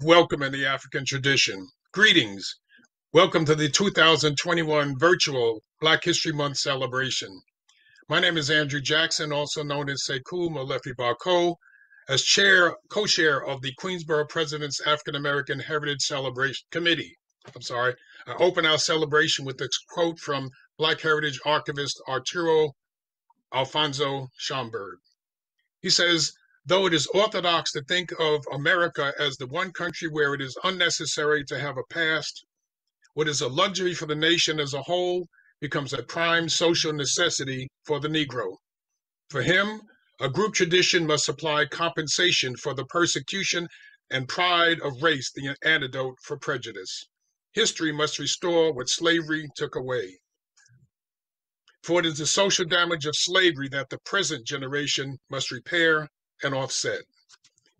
Welcome in the African tradition. Greetings. Welcome to the 2021 virtual Black History Month celebration. My name is Andrew Jackson, also known as Sekou Molefi Bako, as co-chair of the Queensborough President's African American Heritage Celebration Committee. I open our celebration with this quote from Black Heritage archivist Arturo Alfonso Schomburg. He says, "Though it is orthodox to think of America as the one country where it is unnecessary to have a past, what is a luxury for the nation as a whole becomes a prime social necessity for the Negro. For him, a group tradition must supply compensation for the persecution and pride of race, the antidote for prejudice. History must restore what slavery took away. For it is the social damage of slavery that the present generation must repair and offset."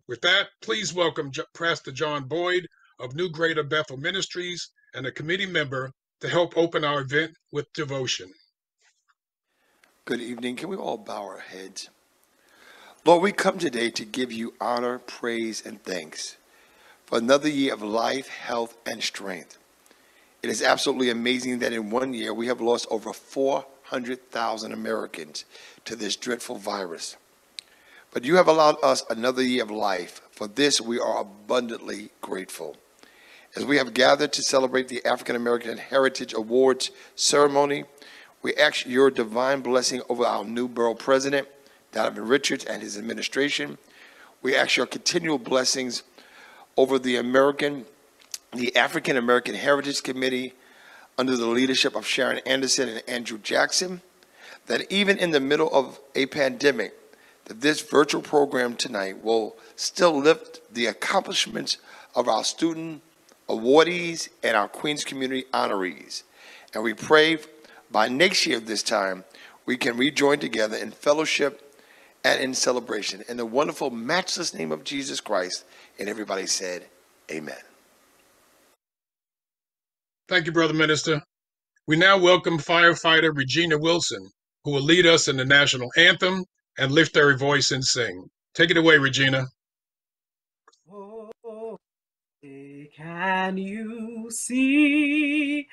With that, please welcome Pastor John Boyd of New Greater Bethel Ministries and a committee member to help open our event with devotion. Good evening. Can we all bow our heads? Lord, we come today to give you honor, praise, and thanks for another year of life, health, and strength. It is absolutely amazing that in 1 year we have lost over 400,000 Americans to this dreadful virus. But you have allowed us another year of life. For this, we are abundantly grateful. As we have gathered to celebrate the African American Heritage Awards ceremony, we ask your divine blessing over our new Borough President, Donovan Richards, and his administration. We ask your continual blessings over the African American Heritage Committee under the leadership of Sharon Anderson and Andrew Jackson, that even in the middle of a pandemic, that this virtual program tonight will still lift the accomplishments of our student awardees and our Queens community honorees. And we pray by next year this time, we can rejoin together in fellowship and in celebration. In the wonderful, matchless name of Jesus Christ, and everybody said, amen. Thank you, Brother Minister. We now welcome firefighter Regina Wilson, who will lead us in the national anthem and lift their voice and sing. Take it away, Regina. Oh, can you see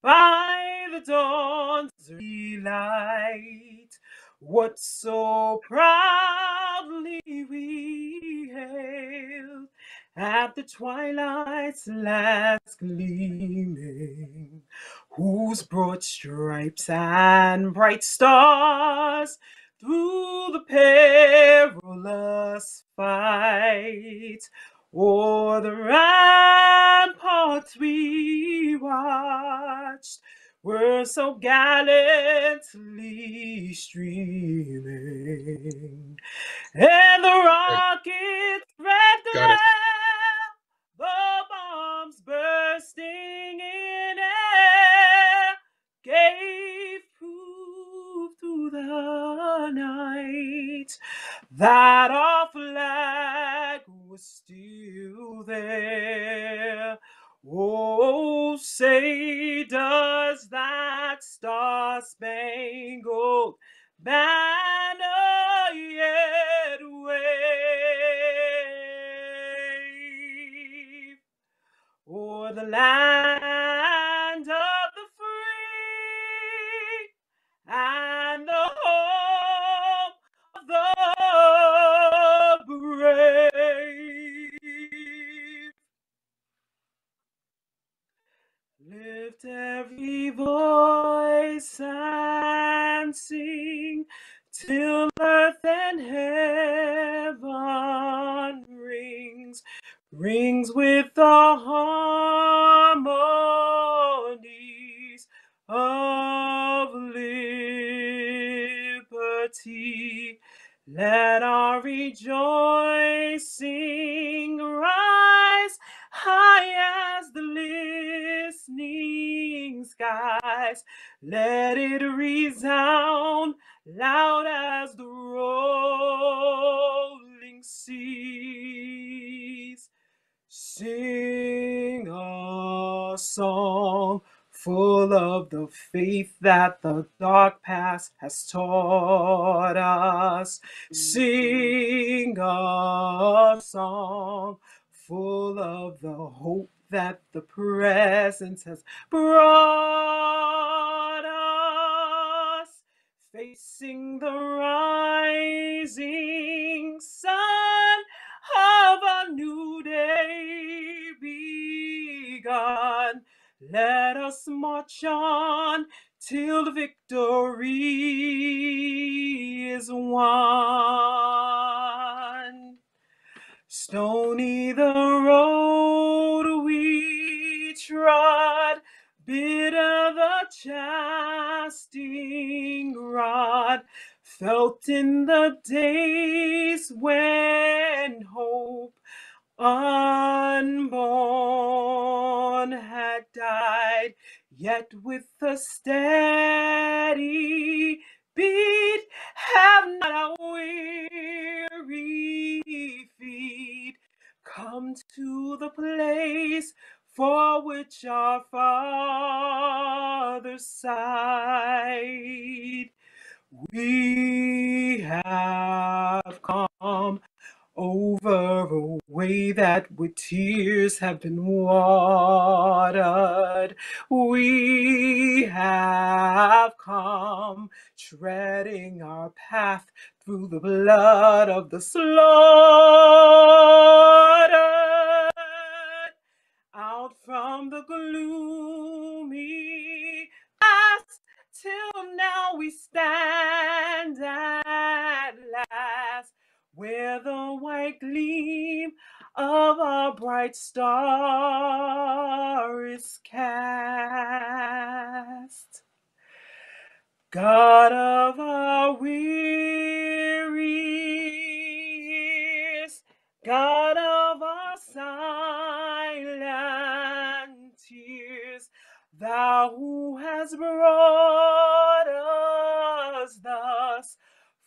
by the dawn's early light what so proudly we hailed at the twilight's last gleaming, whose broad stripes and bright stars through the perilous fight o'er the ramparts we watched were so gallantly streaming, and the rocket's red glare, the bombs bursting in air, gave proof through the night that our flag was still there. Oh, say does that star-spangled banner yet wave o'er the land of the free and the home of the and heaven rings with the harmonies of liberty. Let our rejoicing rise high as the listening skies. Let it resound loud as the rolling seas. Sing a song full of the faith that the dark past has taught us. Sing a song full of the hope that the present has brought us. Facing the rising sun of a new day begun. Let us march on till victory is won. Stony the road we trod, bitter the chastening rod, felt in the days when hope unborn had died, yet with a steady beat have not our weary feet come to the place for which our fathers sighed. We have come over a way that with tears have been watered. We have come treading our path through the blood of the slaughtered. Out from the gloomy past till now we stand at last, where the white gleam of a bright star is cast. God of our weary years, God of our silent tears, Thou who has brought us thus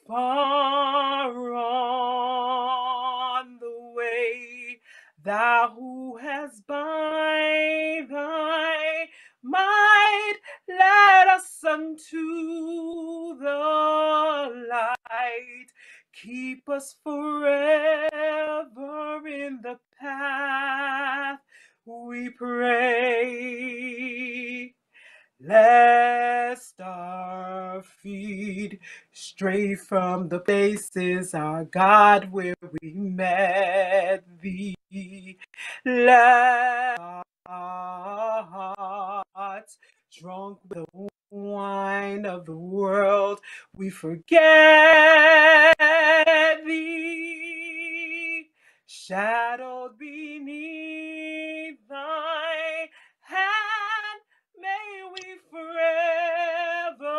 far on the way, Thou who has by Thy might led us unto the light, keep us forever in the path, we pray. Lest our feet stray from the places, our God, where we met Thee. Let our hearts, drunk with the wine of the world, we forget Thee. Shadowed beneath Thy hand, may we forever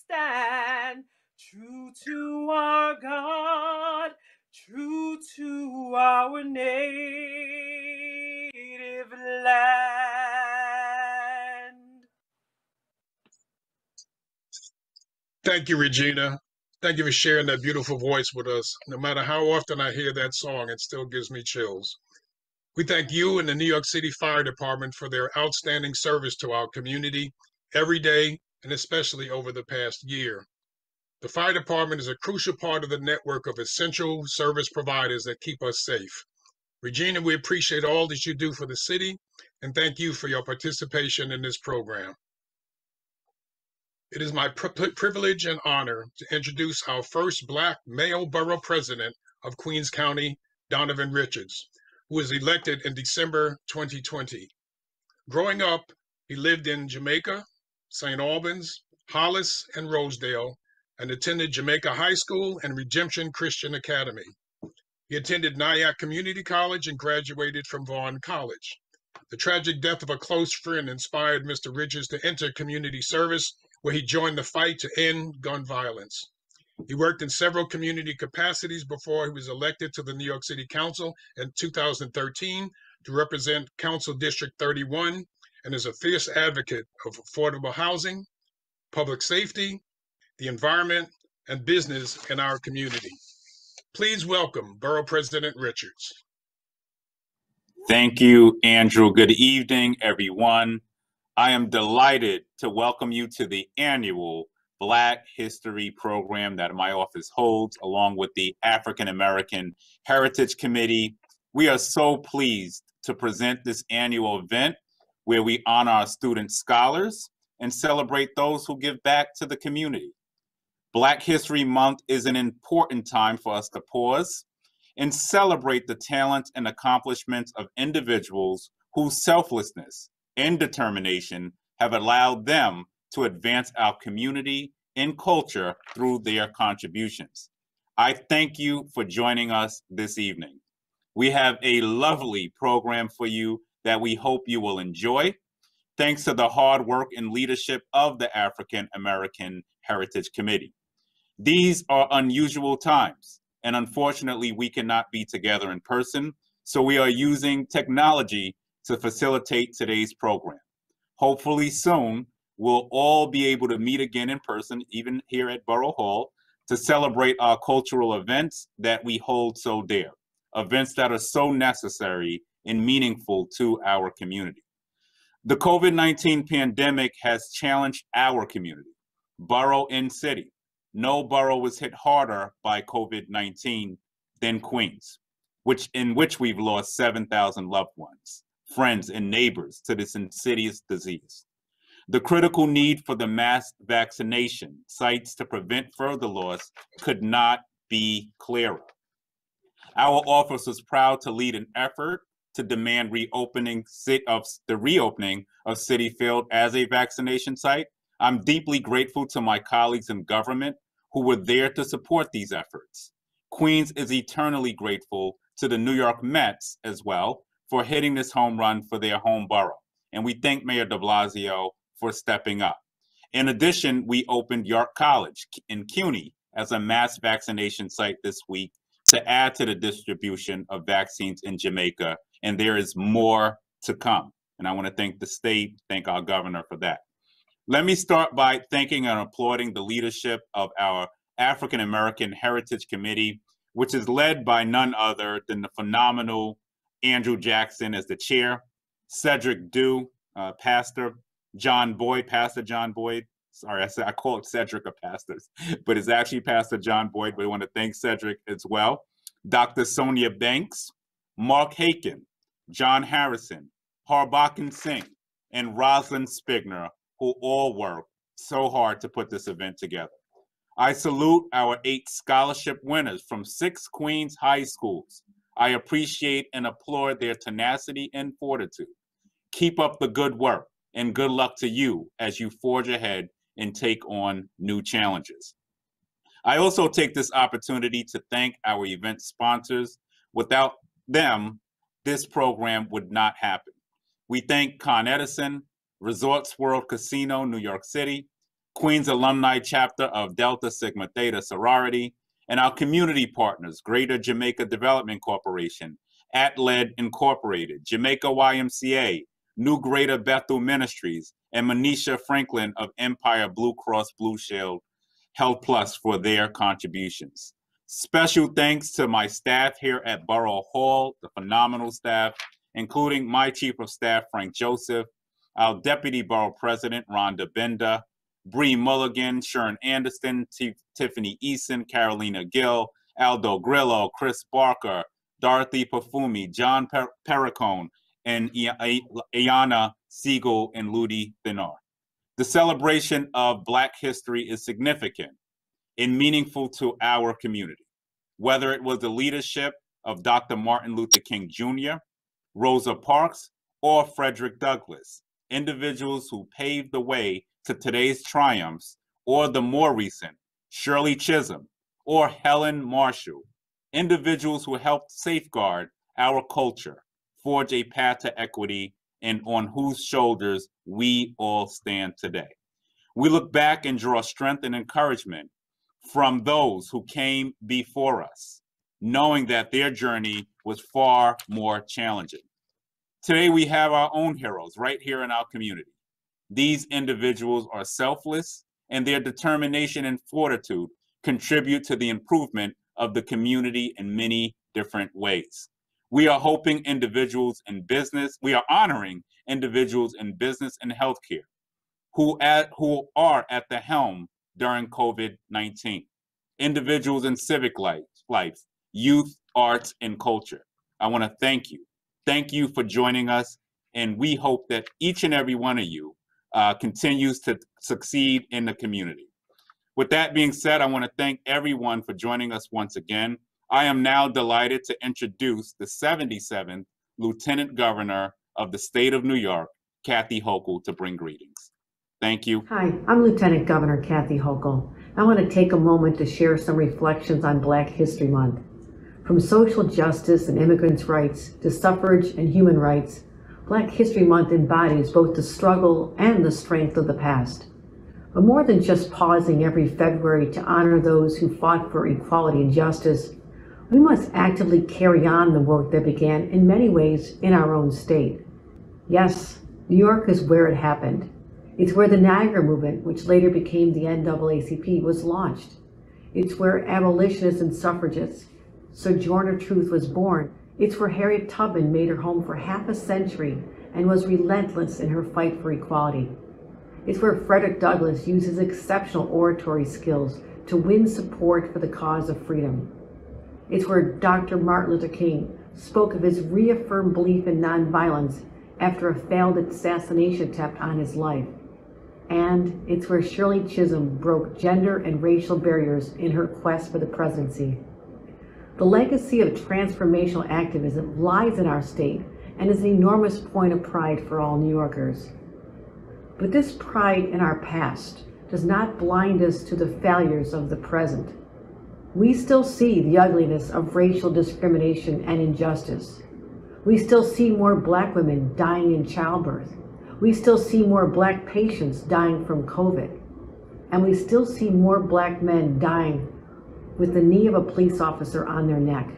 stand, true to our God, true to our native land. Thank you, Regina. Thank you for sharing that beautiful voice with us. No matter how often I hear that song, it still gives me chills. We thank you and the New York City Fire Department for their outstanding service to our community every day, and especially over the past year. The fire department is a crucial part of the network of essential service providers that keep us safe. Regina, we appreciate all that you do for the city, and thank you for your participation in this program. It is my privilege and honor to introduce our first Black male borough president of Queens County, Donovan Richards, who was elected in December 2020. Growing up, he lived in Jamaica, St. Albans, Hollis, and Rosedale, and attended Jamaica High School and Redemption Christian Academy. He attended Nyack Community College and graduated from Vaughn College. The tragic death of a close friend inspired Mr. Richards to enter community service, where he joined the fight to end gun violence. He worked in several community capacities before he was elected to the New York City Council in 2013 to represent Council District 31, and is a fierce advocate of affordable housing, public safety, the environment, and business in our community. Please welcome Borough President Richards. Thank you, Andrew. Good evening, everyone. I am delighted to welcome you to the annual Black History program that my office holds, along with the African American Heritage Committee. We are so pleased to present this annual event where we honor our student scholars and celebrate those who give back to the community. Black History Month is an important time for us to pause and celebrate the talents and accomplishments of individuals whose selflessness and determination have allowed them to advance our community and culture through their contributions. I thank you for joining us this evening. We have a lovely program for you that we hope you will enjoy, thanks to the hard work and leadership of the African American Heritage Committee. These are unusual times, and unfortunately, we cannot be together in person, so we are using technology to facilitate today's program. Hopefully soon, we'll all be able to meet again in person, even here at Borough Hall, to celebrate our cultural events that we hold so dear, events that are so necessary and meaningful to our community. The COVID-19 pandemic has challenged our community, borough and city. No borough was hit harder by COVID-19 than Queens, in which we've lost 7,000 loved ones, friends, and neighbors to this insidious disease. The critical need for the mass vaccination sites to prevent further loss could not be clearer. Our office was proud to lead an effort to demand the reopening of Citi Field as a vaccination site. I'm deeply grateful to my colleagues in government who were there to support these efforts. Queens is eternally grateful to the New York Mets as well for hitting this home run for their home borough. And we thank Mayor de Blasio for stepping up. In addition, we opened York College in CUNY as a mass vaccination site this week to add to the distribution of vaccines in Jamaica, and there is more to come. And I want to thank the state, thank our governor for that. Let me start by thanking and applauding the leadership of our African American Heritage Committee, which is led by none other than the phenomenal Andrew Jackson as the chair, Cedric Dew, Pastor John Boyd. Sorry, I call it Cedric a pastor, but it's actually Pastor John Boyd, but I want to thank Cedric as well. Dr. Sonia Banks, Marc Haken, John Harrison, Harbachan Singh, and Rosalind Spigner, who all worked so hard to put this event together. I salute our 8 scholarship winners from 6 Queens high schools. I appreciate and applaud their tenacity and fortitude. Keep up the good work, and good luck to you as you forge ahead and take on new challenges. I also take this opportunity to thank our event sponsors. Without them, this program would not happen. We thank Con Edison, Resorts World Casino, New York City, Queens Alumni Chapter of Delta Sigma Theta Sorority, and our community partners, Greater Jamaica Development Corporation, AtLed Incorporated, Jamaica YMCA, New Greater Bethel Ministries, and Manisha Franklin of Empire Blue Cross Blue Shield Health Plus for their contributions. Special thanks to my staff here at Borough Hall, the phenomenal staff, including my Chief of Staff, Frank Joseph, our Deputy Borough President, Rhonda Benda, Bree Mulligan, Sharon Anderson, Tiffany Eason, Carolina Gill, Aldo Grillo, Chris Barker, Dorothy Pafumi, John Perricone, and Ayanna Siegel and Ludi Thinar. The celebration of Black history is significant and meaningful to our community, whether it was the leadership of Dr. Martin Luther King Jr., Rosa Parks, or Frederick Douglass, individuals who paved the way to today's triumphs, or the more recent Shirley Chisholm, or Helen Marshall, individuals who helped safeguard our culture, forge a path to equity, and on whose shoulders we all stand today. We look back and draw strength and encouragement from those who came before us, knowing that their journey was far more challenging. Today, we have our own heroes right here in our community. These individuals are selfless, and their determination and fortitude contribute to the improvement of the community in many different ways. We are honoring individuals in business and healthcare who are at the helm during COVID-19. Individuals in civic life, youth, arts, and culture. I want to thank you. Thank you for joining us, and we hope that each and every one of you continues to succeed in the community. With that being said, I want to thank everyone for joining us once again. I am now delighted to introduce the 77th Lieutenant Governor of the state of New York, Kathy Hochul, to bring greetings. Thank you. Hi, I'm Lieutenant Governor Kathy Hochul. I want to take a moment to share some reflections on Black History Month. From social justice and immigrants' rights to suffrage and human rights, Black History Month embodies both the struggle and the strength of the past. But more than just pausing every February to honor those who fought for equality and justice, we must actively carry on the work that began in many ways in our own state. Yes, New York is where it happened. It's where the Niagara Movement, which later became the NAACP, was launched. It's where abolitionists and suffragists, Sojourner Truth, was born. It's where Harriet Tubman made her home for half a century and was relentless in her fight for equality. It's where Frederick Douglass used his exceptional oratory skills to win support for the cause of freedom. It's where Dr. Martin Luther King spoke of his reaffirmed belief in nonviolence after a failed assassination attempt on his life. And it's where Shirley Chisholm broke gender and racial barriers in her quest for the presidency. The legacy of transformational activism lies in our state and is an enormous point of pride for all New Yorkers. But this pride in our past does not blind us to the failures of the present. We still see the ugliness of racial discrimination and injustice. We still see more Black women dying in childbirth. We still see more Black patients dying from COVID. And we still see more Black men dying with the knee of a police officer on their neck.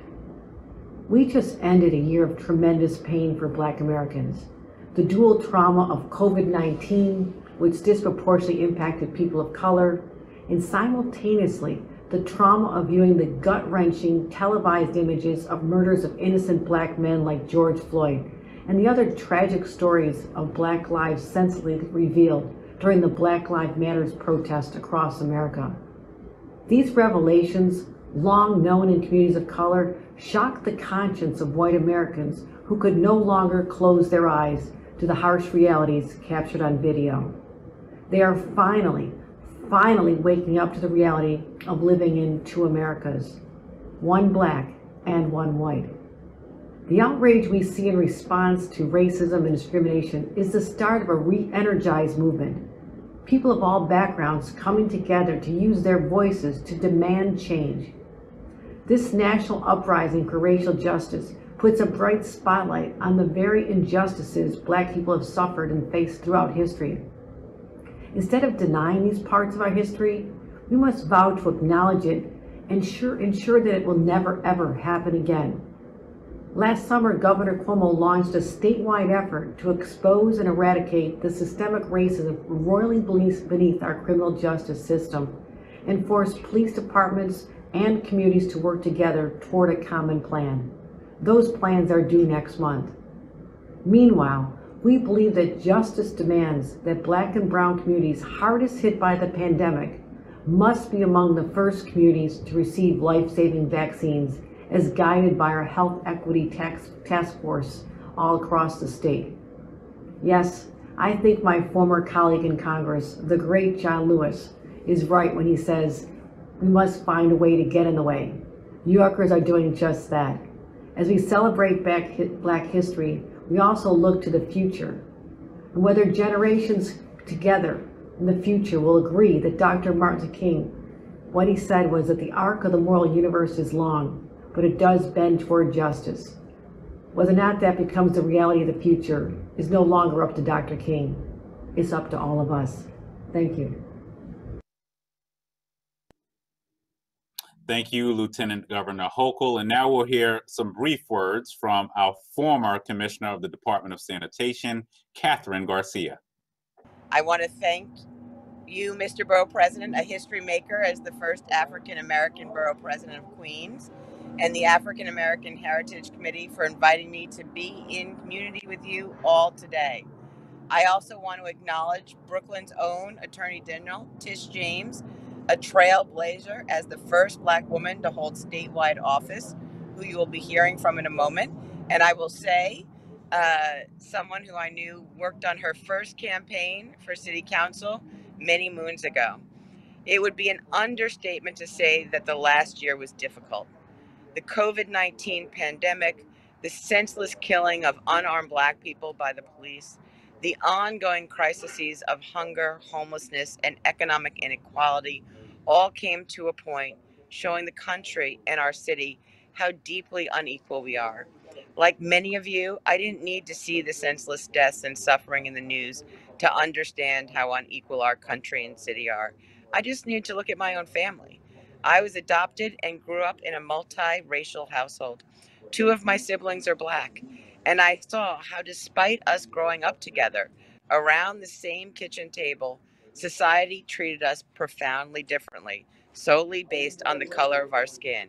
We just ended a year of tremendous pain for Black Americans. The dual trauma of COVID-19, which disproportionately impacted people of color, and simultaneously the trauma of viewing the gut-wrenching televised images of murders of innocent Black men like George Floyd, and the other tragic stories of Black lives senselessly revealed during the Black Lives Matter protest across America. These revelations, long known in communities of color, shocked the conscience of white Americans who could no longer close their eyes to the harsh realities captured on video. They are finally waking up to the reality of living in two Americas, one Black and one white. The outrage we see in response to racism and discrimination is the start of a re-energized movement. People of all backgrounds coming together to use their voices to demand change. This national uprising for racial justice puts a bright spotlight on the very injustices Black people have suffered and faced throughout history. Instead of denying these parts of our history, we must vow to acknowledge it and ensure that it will never ever happen again. Last summer, Governor Cuomo launched a statewide effort to expose and eradicate the systemic racism roiling beneath our criminal justice system and force police departments and communities to work together toward a common plan. Those plans are due next month. Meanwhile, we believe that justice demands that Black and Brown communities hardest hit by the pandemic must be among the first communities to receive life-saving vaccines as guided by our Health Equity Task Force all across the state. Yes, I think my former colleague in Congress, the great John Lewis, is right when he says we must find a way to get in the way. New Yorkers are doing just that. As we celebrate Black history, we also look to the future. And whether generations together in the future will agree that Dr. Martin Luther King What he said was that the arc of the moral universe is long, but it does bend toward justice. Whether or not that becomes the reality of the future is no longer up to Dr. King. It's up to all of us. Thank you. Thank you, Lieutenant Governor Hochul. And now we'll hear some brief words from our former Commissioner of the Department of Sanitation, KATHRYN GARCIA. I want to thank you, Mr. Borough President, a history maker, as the first African-American Borough President of Queens, and the African American Heritage Committee for inviting me to be in community with you all today. I also want to acknowledge Brooklyn's own Attorney General, Tish James, a trailblazer as the first Black woman to hold statewide office, who you will be hearing from in a moment. And I will say, someone who I knew worked on her first campaign for City Council many moons ago. It would be an understatement to say that the last year was difficult. The COVID-19 pandemic, the senseless killing of unarmed Black people by the police, the ongoing crises of hunger, homelessness, and economic inequality all came to a point showing the country and our city how deeply unequal we are. Like many of you, I didn't need to see the senseless deaths and suffering in the news to understand how unequal our country and city are. I just needed to look at my own family. I was adopted and grew up in a multiracial household. 2 of my siblings are Black, and I saw how, despite us growing up together around the same kitchen table, society treated us profoundly differently, solely based on the color of our skin.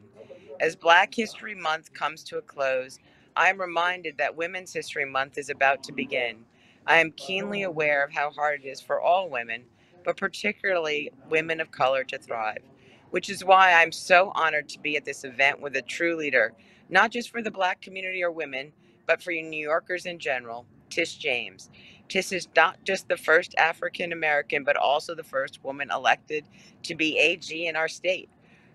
As Black History Month comes to a close, I am reminded that Women's History Month is about to begin. I am keenly aware of how hard it is for all women, but particularly women of color, to thrive, which is why I'm so honored to be at this event with a true leader, not just for the Black community or women, but for New Yorkers in general, Tish James. Tish is not just the first African American, but also the first woman elected to be AG in our state.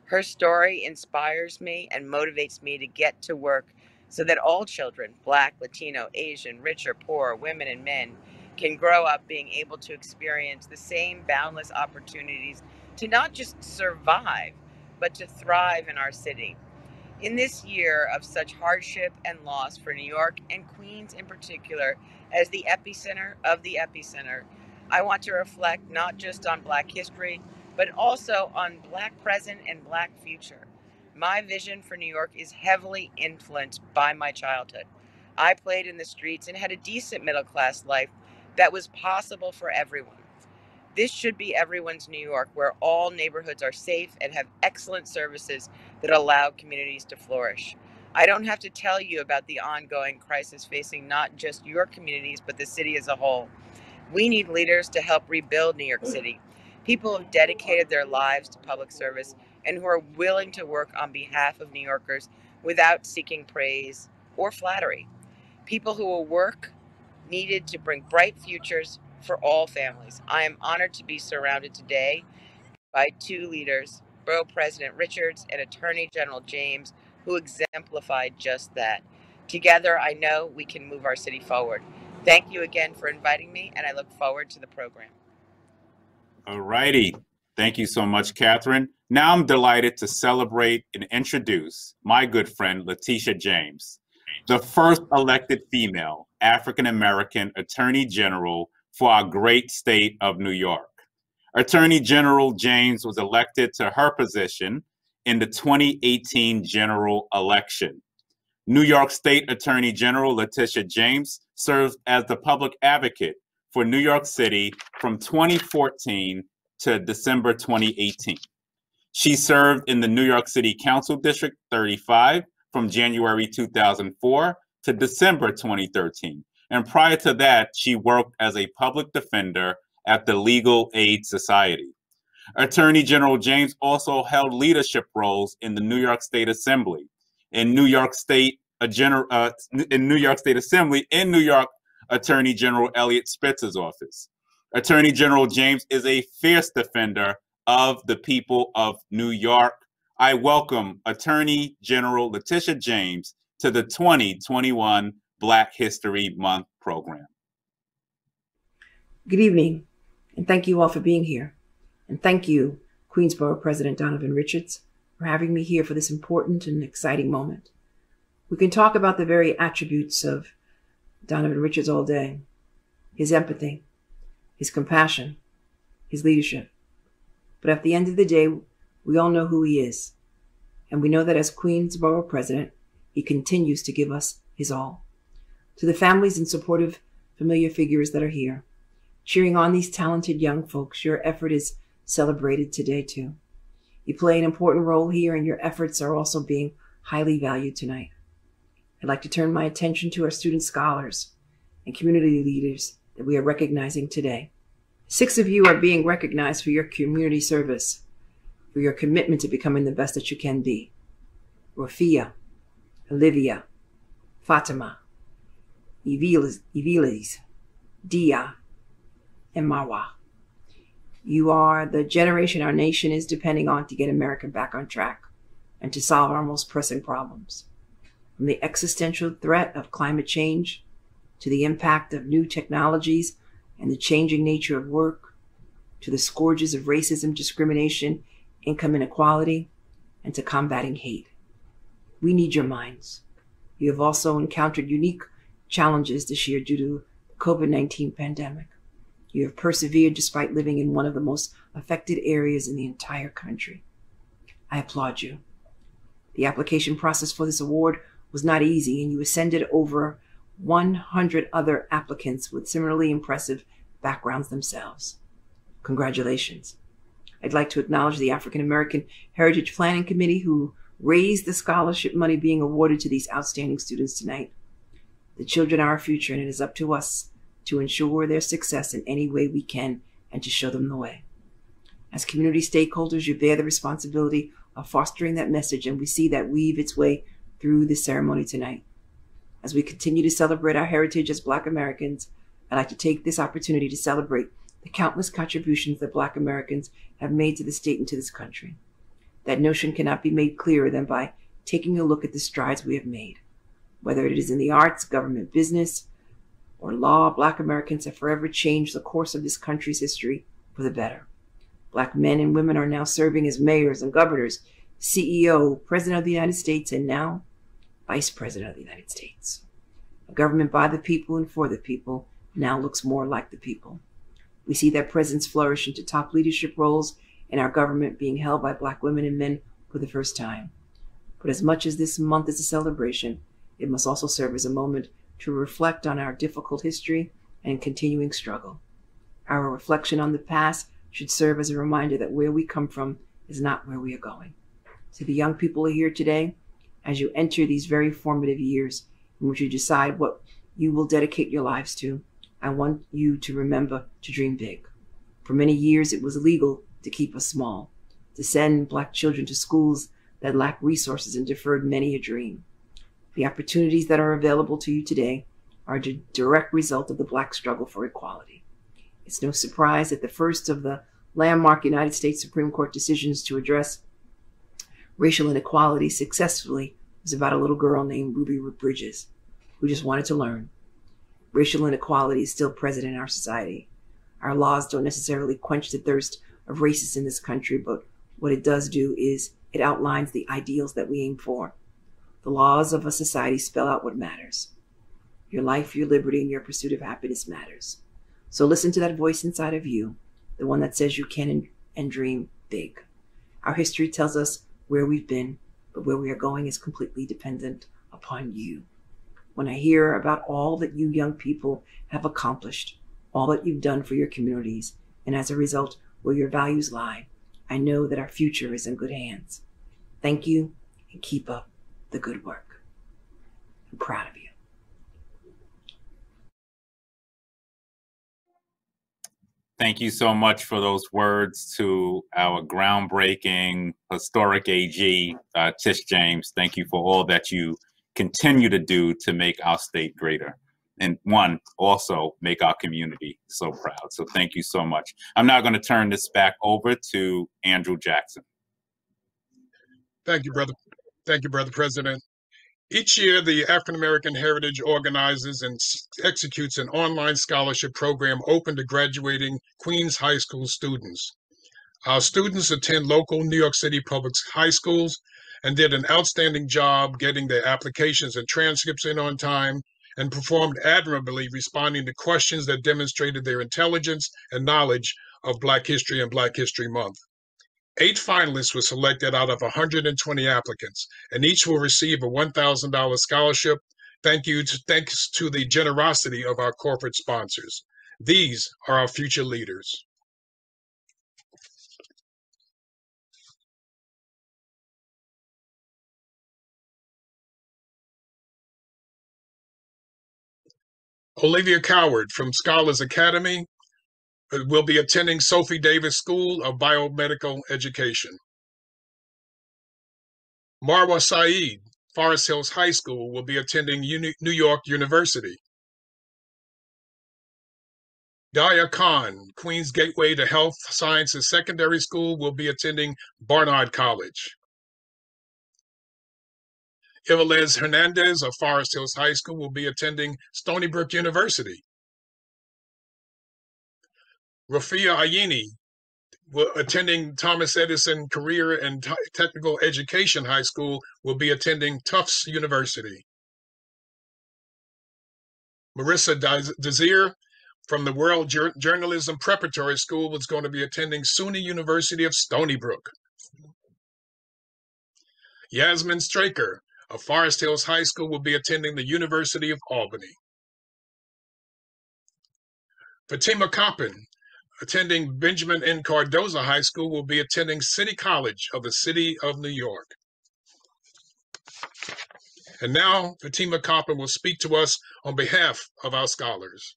Her story inspires me and motivates me to get to work so that all children, Black, Latino, Asian, rich or poor, women and men, can grow up being able to experience the same boundless opportunities to not just survive, but to thrive in our city. In this year of such hardship and loss for New York and Queens in particular, as the epicenter of the epicenter, I want to reflect not just on Black history, but also on Black present and Black future. My vision for New York is heavily influenced by my childhood. I played in the streets and had a decent middle-class life that was possible for everyone. This should be everyone's New York, where all neighborhoods are safe and have excellent services that allow communities to flourish. I don't have to tell you about the ongoing crisis facing not just your communities, but the city as a whole. We need leaders to help rebuild New York City. People who have dedicated their lives to public service and who are willing to work on behalf of New Yorkers without seeking praise or flattery. People who will work needed to bring bright futures for all families. I am honored to be surrounded today by 2 leaders, Borough President Richards and Attorney General James, who exemplified just that. Together, I know we can move our city forward. Thank you again for inviting me, and I look forward to the program. All righty. Thank you so much, KATHRYN. Now I'm delighted to celebrate and introduce my good friend, Letitia James, the first elected female African-American Attorney General for our great state of New York. Attorney General James was elected to her position in the 2018 general election. New York State Attorney General Letitia James served as the public advocate for New York City from 2014 to December 2018. She served in the New York City Council District 35 from January 2004 to December 2013. And prior to that, she worked as a public defender at the Legal Aid Society. Attorney General James also held leadership roles in the New York State Assembly, in New York State Assembly, in New York Attorney General Eliot Spitzer's office. Attorney General James is a fierce defender of the people of New York. I welcome Attorney General Letitia James to the 2021 Black History Month program. Good evening, and thank you all for being here. And thank you Queens Borough President Donovan Richards, for having me here for this important and exciting moment. We can talk about the very attributes of Donovan Richards all day: his empathy, his compassion, his leadership. But at the end of the day, we all know who he is. And we know that as Queens Borough President, he continues to give us his all. To the families and supportive familiar figures that are here, cheering on these talented young folks, your effort is celebrated today too. You play an important role here, and your efforts are also being highly valued tonight. I'd like to turn my attention to our student scholars and community leaders that we are recognizing today. 6 of you are being recognized for your community service, for your commitment to becoming the best that you can be. Rafia, Olivia, Fatima, Evilis, Dia, and Marwa. You are the generation our nation is depending on to get America back on track and to solve our most pressing problems. From the existential threat of climate change to the impact of new technologies and the changing nature of work, to the scourges of racism, discrimination, income inequality, and to combating hate. We need your minds. You have also encountered unique challenges this year due to the COVID-19 pandemic. You have persevered despite living in one of the most affected areas in the entire country. I applaud you. The application process for this award was not easy, and you ascended over 100 other applicants with similarly impressive backgrounds themselves. Congratulations. I'd like to acknowledge the African American Heritage Planning Committee, who raised the scholarship money being awarded to these outstanding students tonight. The children are our future, and it is up to us to ensure their success in any way we can and to show them the way. As community stakeholders, you bear the responsibility of fostering that message, and we see that weave its way through this ceremony tonight. As we continue to celebrate our heritage as Black Americans, I'd like to take this opportunity to celebrate the countless contributions that Black Americans have made to the state and to this country. That notion cannot be made clearer than by taking a look at the strides we have made. Whether it is in the arts, government, business, or law, Black Americans have forever changed the course of this country's history for the better. Black men and women are now serving as mayors and governors, CEO, President of the United States, and now Vice President of the United States. A government by the people and for the people now looks more like the people. We see that presence flourish into top leadership roles in our government being held by Black women and men for the first time. But as much as this month is a celebration, it must also serve as a moment to reflect on our difficult history and continuing struggle. Our reflection on the past should serve as a reminder that where we come from is not where we are going. To the young people here today, as you enter these very formative years in which you decide what you will dedicate your lives to, I want you to remember to dream big. For many years, it was illegal to keep us small, to send Black children to schools that lacked resources and deferred many a dream. The opportunities that are available to you today are a direct result of the Black struggle for equality. It's no surprise that the first of the landmark United States Supreme Court decisions to address racial inequality successfully was about a little girl named Ruby Bridges, who just wanted to learn. Racial inequality is still present in our society. Our laws don't necessarily quench the thirst of racists in this country, but what it does do is it outlines the ideals that we aim for. The laws of a society spell out what matters. Your life, your liberty, and your pursuit of happiness matters. So listen to that voice inside of you, the one that says you can and dream big. Our history tells us where we've been, but where we are going is completely dependent upon you. When I hear about all that you young people have accomplished, all that you've done for your communities, and as a result, where your values lie, I know that our future is in good hands. Thank you, and keep up the good work. I'm proud of you. Thank you so much for those words to our groundbreaking historic AG, Tish James. Thank you for all that you continue to do to make our state greater. And also make our community so proud. So thank you so much. I'm now going to turn this back over to Andrew Jackson. Thank you, brother. Thank you, Brother President. Each year, the African American Heritage organizes and executes an online scholarship program open to graduating Queens High School students. Our students attend local New York City public high schools and did an outstanding job getting their applications and transcripts in on time and performed admirably responding to questions that demonstrated their intelligence and knowledge of Black History and Black History Month. 8 finalists were selected out of 120 applicants, and each will receive a $1,000 scholarship. Thanks to the generosity of our corporate sponsors. These are our future leaders. Olivia Coward from Scholars Academy will be attending Sophie Davis School of Biomedical Education. Marwa Saeed, Forest Hills High School, will be attending New York University. Daya Khan, Queens Gateway to Health Sciences Secondary School, will be attending Barnard College. Ivelez Hernandez of Forest Hills High School will be attending Stony Brook University. Rafia Ayini, attending Thomas Edison Career and Technical Education High School, will be attending Tufts University. Marissa Desir from the World Journalism Preparatory School was going to be attending SUNY University of Stony Brook. Yasmin Straker of Forest Hills High School will be attending the University of Albany. Fatima Coppin, attending Benjamin N. Cardoza High School, will be attending City College of the City of New York. And now Fatima Coppin will speak to us on behalf of our scholars.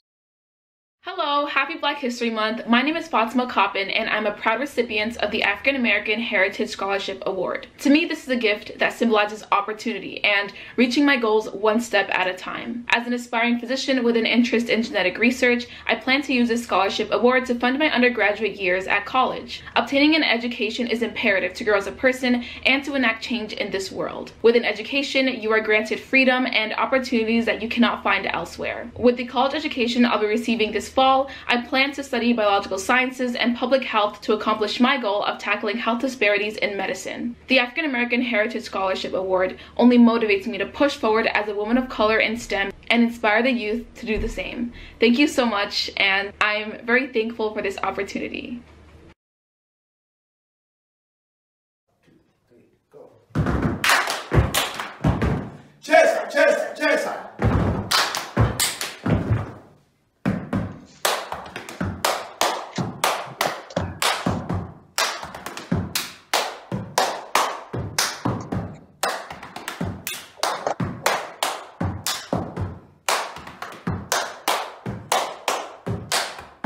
Hello, happy Black History Month. My name is Fatima Coppin and I'm a proud recipient of the African American Heritage Scholarship Award. To me, this is a gift that symbolizes opportunity and reaching my goals one step at a time. As an aspiring physician with an interest in genetic research, I plan to use this scholarship award to fund my undergraduate years at college. Obtaining an education is imperative to grow as a person and to enact change in this world. With an education, you are granted freedom and opportunities that you cannot find elsewhere. With the college education I'll be receiving this fall, I plan to study biological sciences and public health to accomplish my goal of tackling health disparities in medicine. The African American Heritage Scholarship Award only motivates me to push forward as a woman of color in STEM and inspire the youth to do the same. Thank you so much, and I'm very thankful for this opportunity. Chest.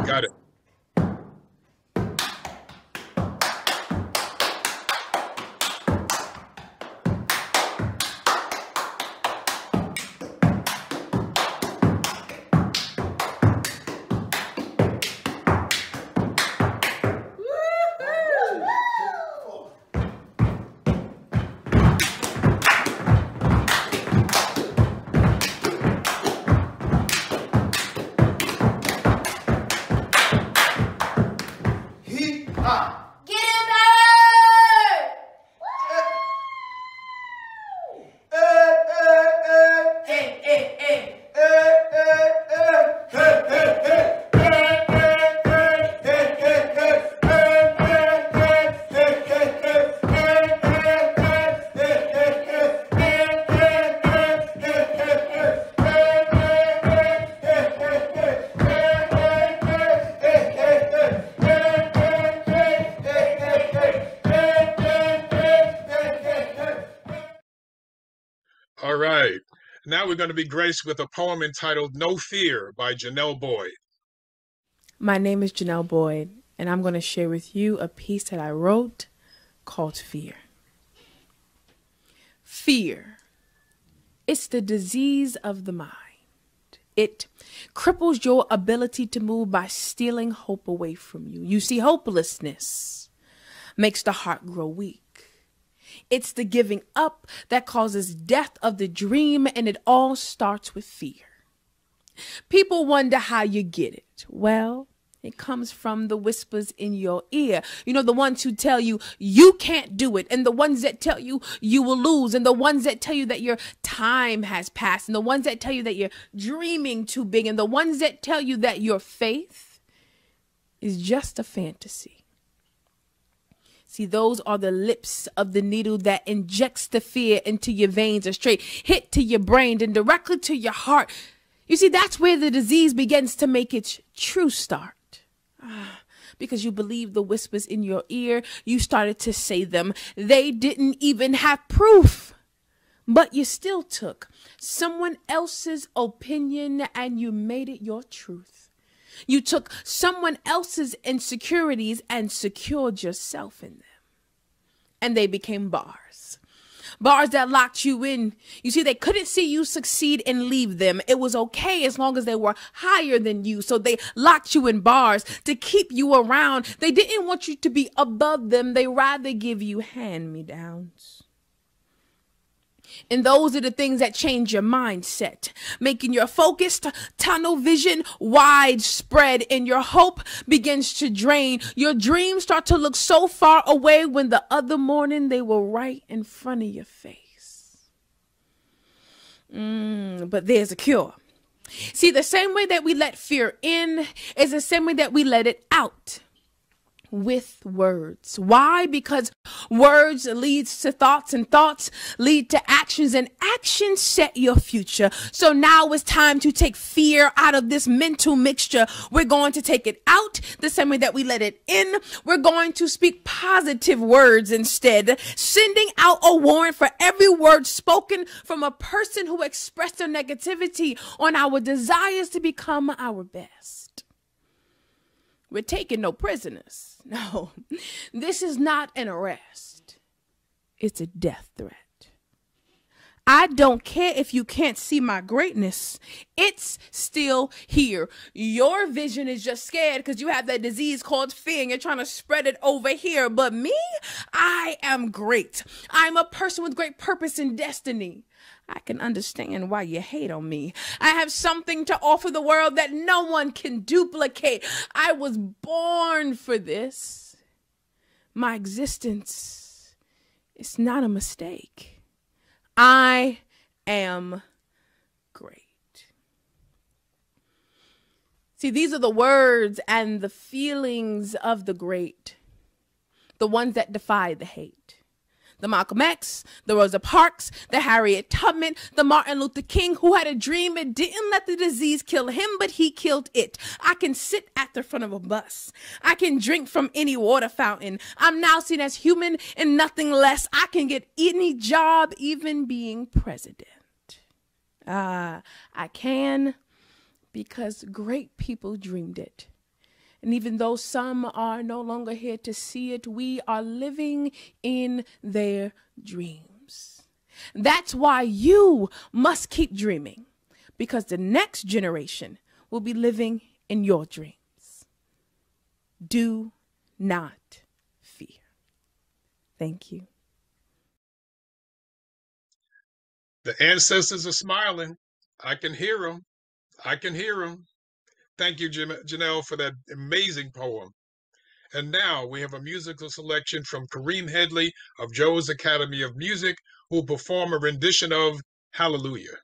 Got it. All right. Now we're going to be graced with a poem entitled No Fear by Janelle Boyd. My name is Janelle Boyd, and I'm going to share with you a piece that I wrote called Fear. Fear. It's the disease of the mind. It cripples your ability to move by stealing hope away from you. You see, hopelessness makes the heart grow weak. It's the giving up that causes death of the dream, and it all starts with fear. People wonder how you get it. Well, It comes from the whispers in your ear. You know, the ones who tell you you can't do it, and the ones that tell you you will lose, and the ones that tell you that your time has passed, and the ones that tell you that you're dreaming too big, and the ones that tell you that your faith is just a fantasy. See, those are the lips of the needle that injects the fear into your veins, a straight hit to your brain and directly to your heart. You see, that's where the disease begins to make its true start. Because you believe the whispers in your ear, you started to say them. They didn't even have proof, but you still took someone else's opinion and you made it your truth. You took someone else's insecurities and secured yourself in them. And they became bars. Bars that locked you in. You see, they couldn't see you succeed and leave them. It was okay as long as they were higher than you. So they locked you in bars to keep you around. They didn't want you to be above them. They rather give you hand-me-downs. And those are the things that change your mindset, making your focused tunnel vision widespread, and your hope begins to drain. Your dreams start to look so far away when the other morning they were right in front of your face. But there's a cure. See, the same way that we let fear in is the same way that we let it out. With words. Why? Because words leads to thoughts, and thoughts lead to actions, and actions set your future. So now it's time to take fear out of this mental mixture. We're going to take it out the same way that we let it in. We're going to speak positive words instead, sending out a warrant for every word spoken from a person who expressed their negativity on our desires to become our best. We're taking no prisoners. No, this is not an arrest. It's a death threat. I don't care if you can't see my greatness. It's still here. Your vision is just scared because you have that disease called fear and you're trying to spread it over here. But me, I am great. I'm a person with great purpose and destiny. I can understand why you hate on me. I have something to offer the world that no one can duplicate. I was born for this. My existence is not a mistake. I am great. See, these are the words and the feelings of the great, the ones that defy the hate. The Malcolm X, the Rosa Parks, the Harriet Tubman, the Martin Luther King, who had a dream and didn't let the disease kill him, but he killed it. I can sit at the front of a bus. I can drink from any water fountain. I'm now seen as human and nothing less. I can get any job, even being president. I can, because great people dreamed it. And even though some are no longer here to see it, we are living in their dreams. That's why you must keep dreaming, because the next generation will be living in your dreams. Do not fear. Thank you. The ancestors are smiling. I can hear them. I can hear them. Thank you, Janelle, for that amazing poem. And now we have a musical selection from Kareem Headley of Joe's Academy of Music, who will perform a rendition of Hallelujah.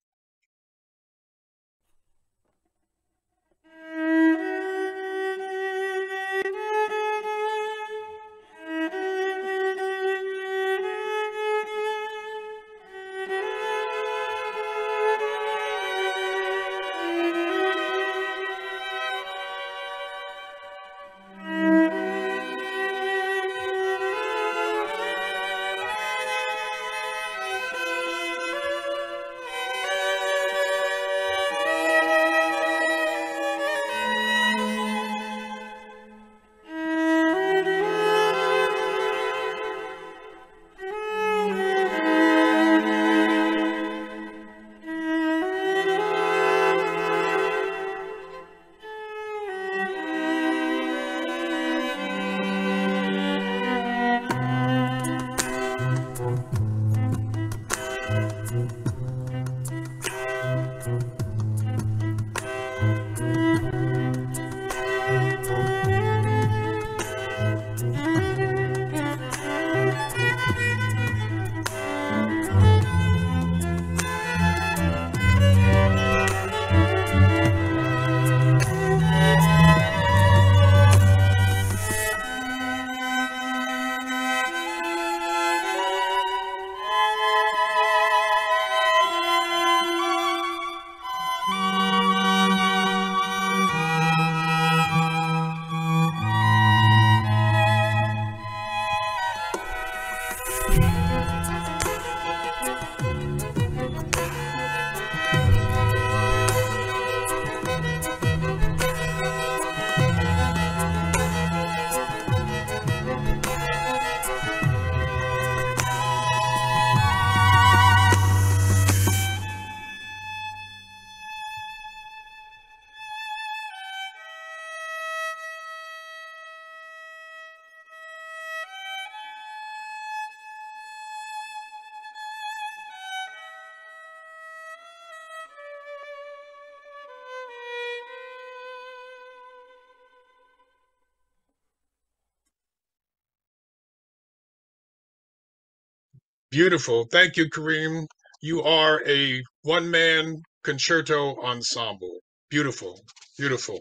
Beautiful. Thank you, Kareem. You are a one-man concerto ensemble. Beautiful, beautiful.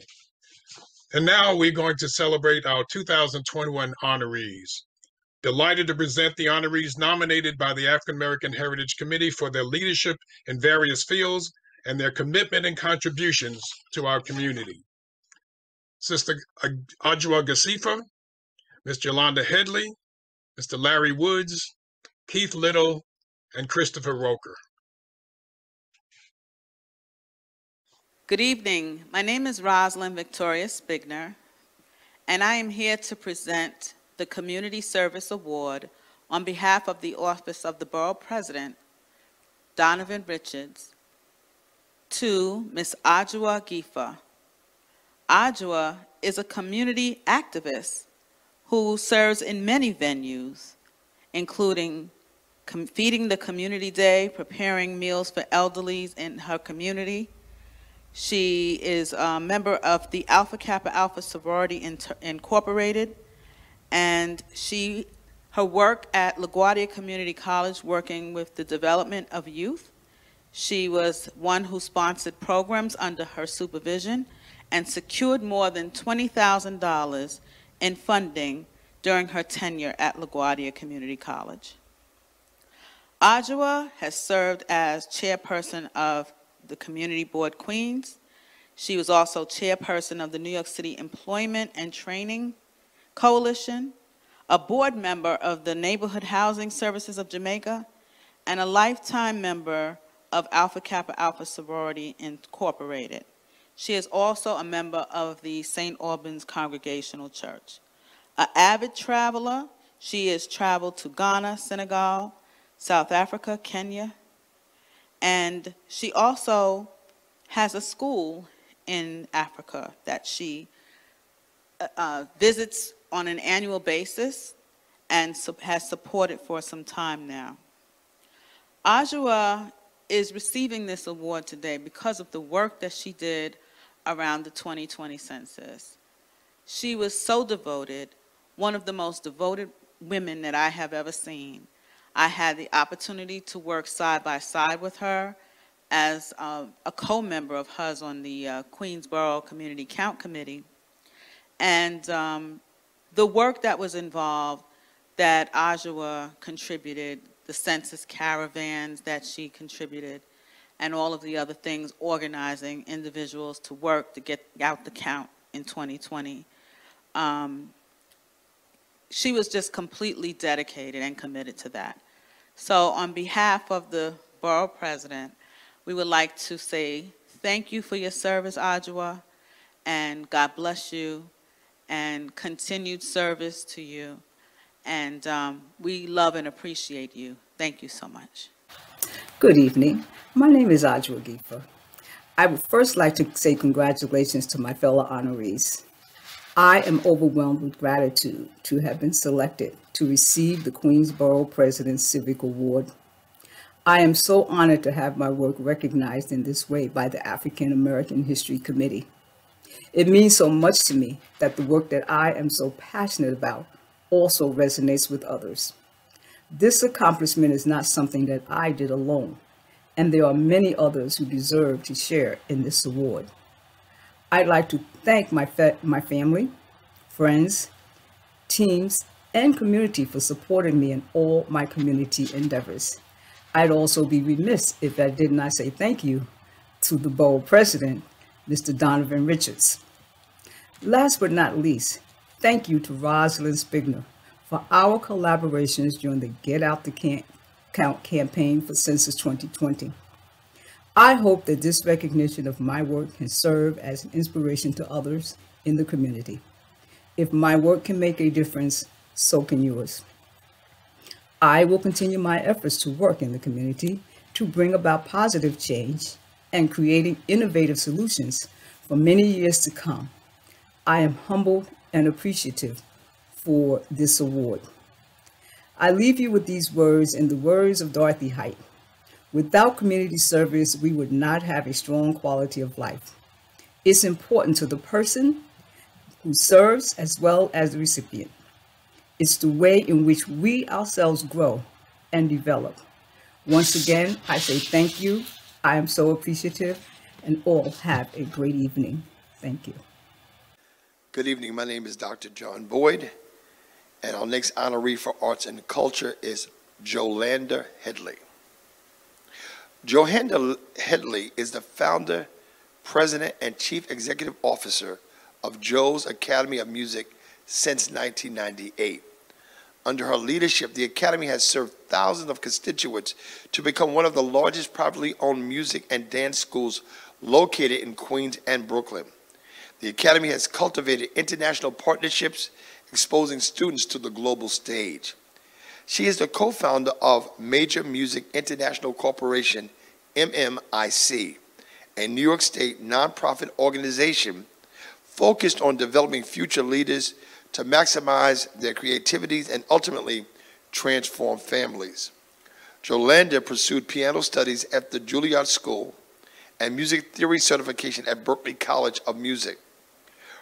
And now we're going to celebrate our 2021 honorees. Delighted to present the honorees nominated by the African American Heritage Committee for their leadership in various fields and their commitment and contributions to our community. Sister Ajua Gasifa, Ms. Yolanda Headley, Mr. Larry Woods, Keith Little, and Christopher Roker. Good evening. My name is Rosalind Victoria Spigner, and I am here to present the Community Service Award on behalf of the Office of the Borough President, Donovan Richards, to Ms. Ajua Gifa. Ajua is a community activist who serves in many venues, including feeding the community day, preparing meals for elderlies in her community. She is a member of the Alpha Kappa Alpha Sorority Incorporated, and her work at LaGuardia Community College working with the development of youth. She was one who sponsored programs under her supervision and secured more than $20,000 in funding during her tenure at LaGuardia Community College. Ajua has served as chairperson of the Community Board Queens. She was also chairperson of the New York City Employment and Training Coalition, a board member of the Neighborhood Housing Services of Jamaica, and a lifetime member of Alpha Kappa Alpha Sorority Incorporated. She is also a member of the St. Albans Congregational Church. An avid traveler, she has traveled to Ghana, Senegal, South Africa, Kenya, and she also has a school in Africa that she visits on an annual basis and has supported for some time now. Ajua is receiving this award today because of the work that she did around the 2020 census. She was so devoted, one of the most devoted women that I have ever seen. I had the opportunity to work side by side with her as a co-member of hers on the Queensborough Community Count Committee. And the work that was involved that Ajua contributed, the census caravans that she contributed, and all of the other things, organizing individuals to work to get out the count in 2020. She was just completely dedicated and committed to that. So on behalf of the Borough President, we would like to say thank you for your service, Ajua, and God bless you, and continued service to you. And we love and appreciate you. Thank you so much. Good evening. My name is Ajua Gifa. I would first like to say congratulations to my fellow honorees. I am overwhelmed with gratitude to have been selected to receive the Queensborough President's Civic Award. I am so honored to have my work recognized in this way by the African American History Committee. It means so much to me that the work that I am so passionate about also resonates with others. This accomplishment is not something that I did alone, and there are many others who deserve to share in this award. I'd like to thank my family, friends, teams, and community for supporting me in all my community endeavors. I'd also be remiss if I did not say thank you to the Borough President, Mr. Donovan Richards. Last but not least, thank you to Rosalind Spigner for our collaborations during the Get Out the Count campaign for Census 2020. I hope that this recognition of my work can serve as an inspiration to others in the community. If my work can make a difference, so can yours. I will continue my efforts to work in the community to bring about positive change and creating innovative solutions for many years to come. I am humbled and appreciative for this award. I leave you with these words in the words of Dorothy Height. Without community service, we would not have a strong quality of life. It's important to the person who serves as well as the recipient. It's the way in which we ourselves grow and develop. Once again, I say thank you. I am so appreciative, and all have a great evening. Thank you. Good evening. My name is Dr. John Boyd, and our next honoree for Arts and Culture is Jolanda Headley. Jolanda Headley is the founder, president, and chief executive officer of Joe's Academy of Music since 1998. Under her leadership, the Academy has served thousands of constituents to become one of the largest privately owned music and dance schools located in Queens and Brooklyn. The Academy has cultivated international partnerships, exposing students to the global stage. She is the co-founder of Major Music International Corporation, MMIC, a New York State nonprofit organization focused on developing future leaders to maximize their creativities and ultimately transform families. Jolanda pursued piano studies at the Juilliard School and music theory certification at Berklee College of Music.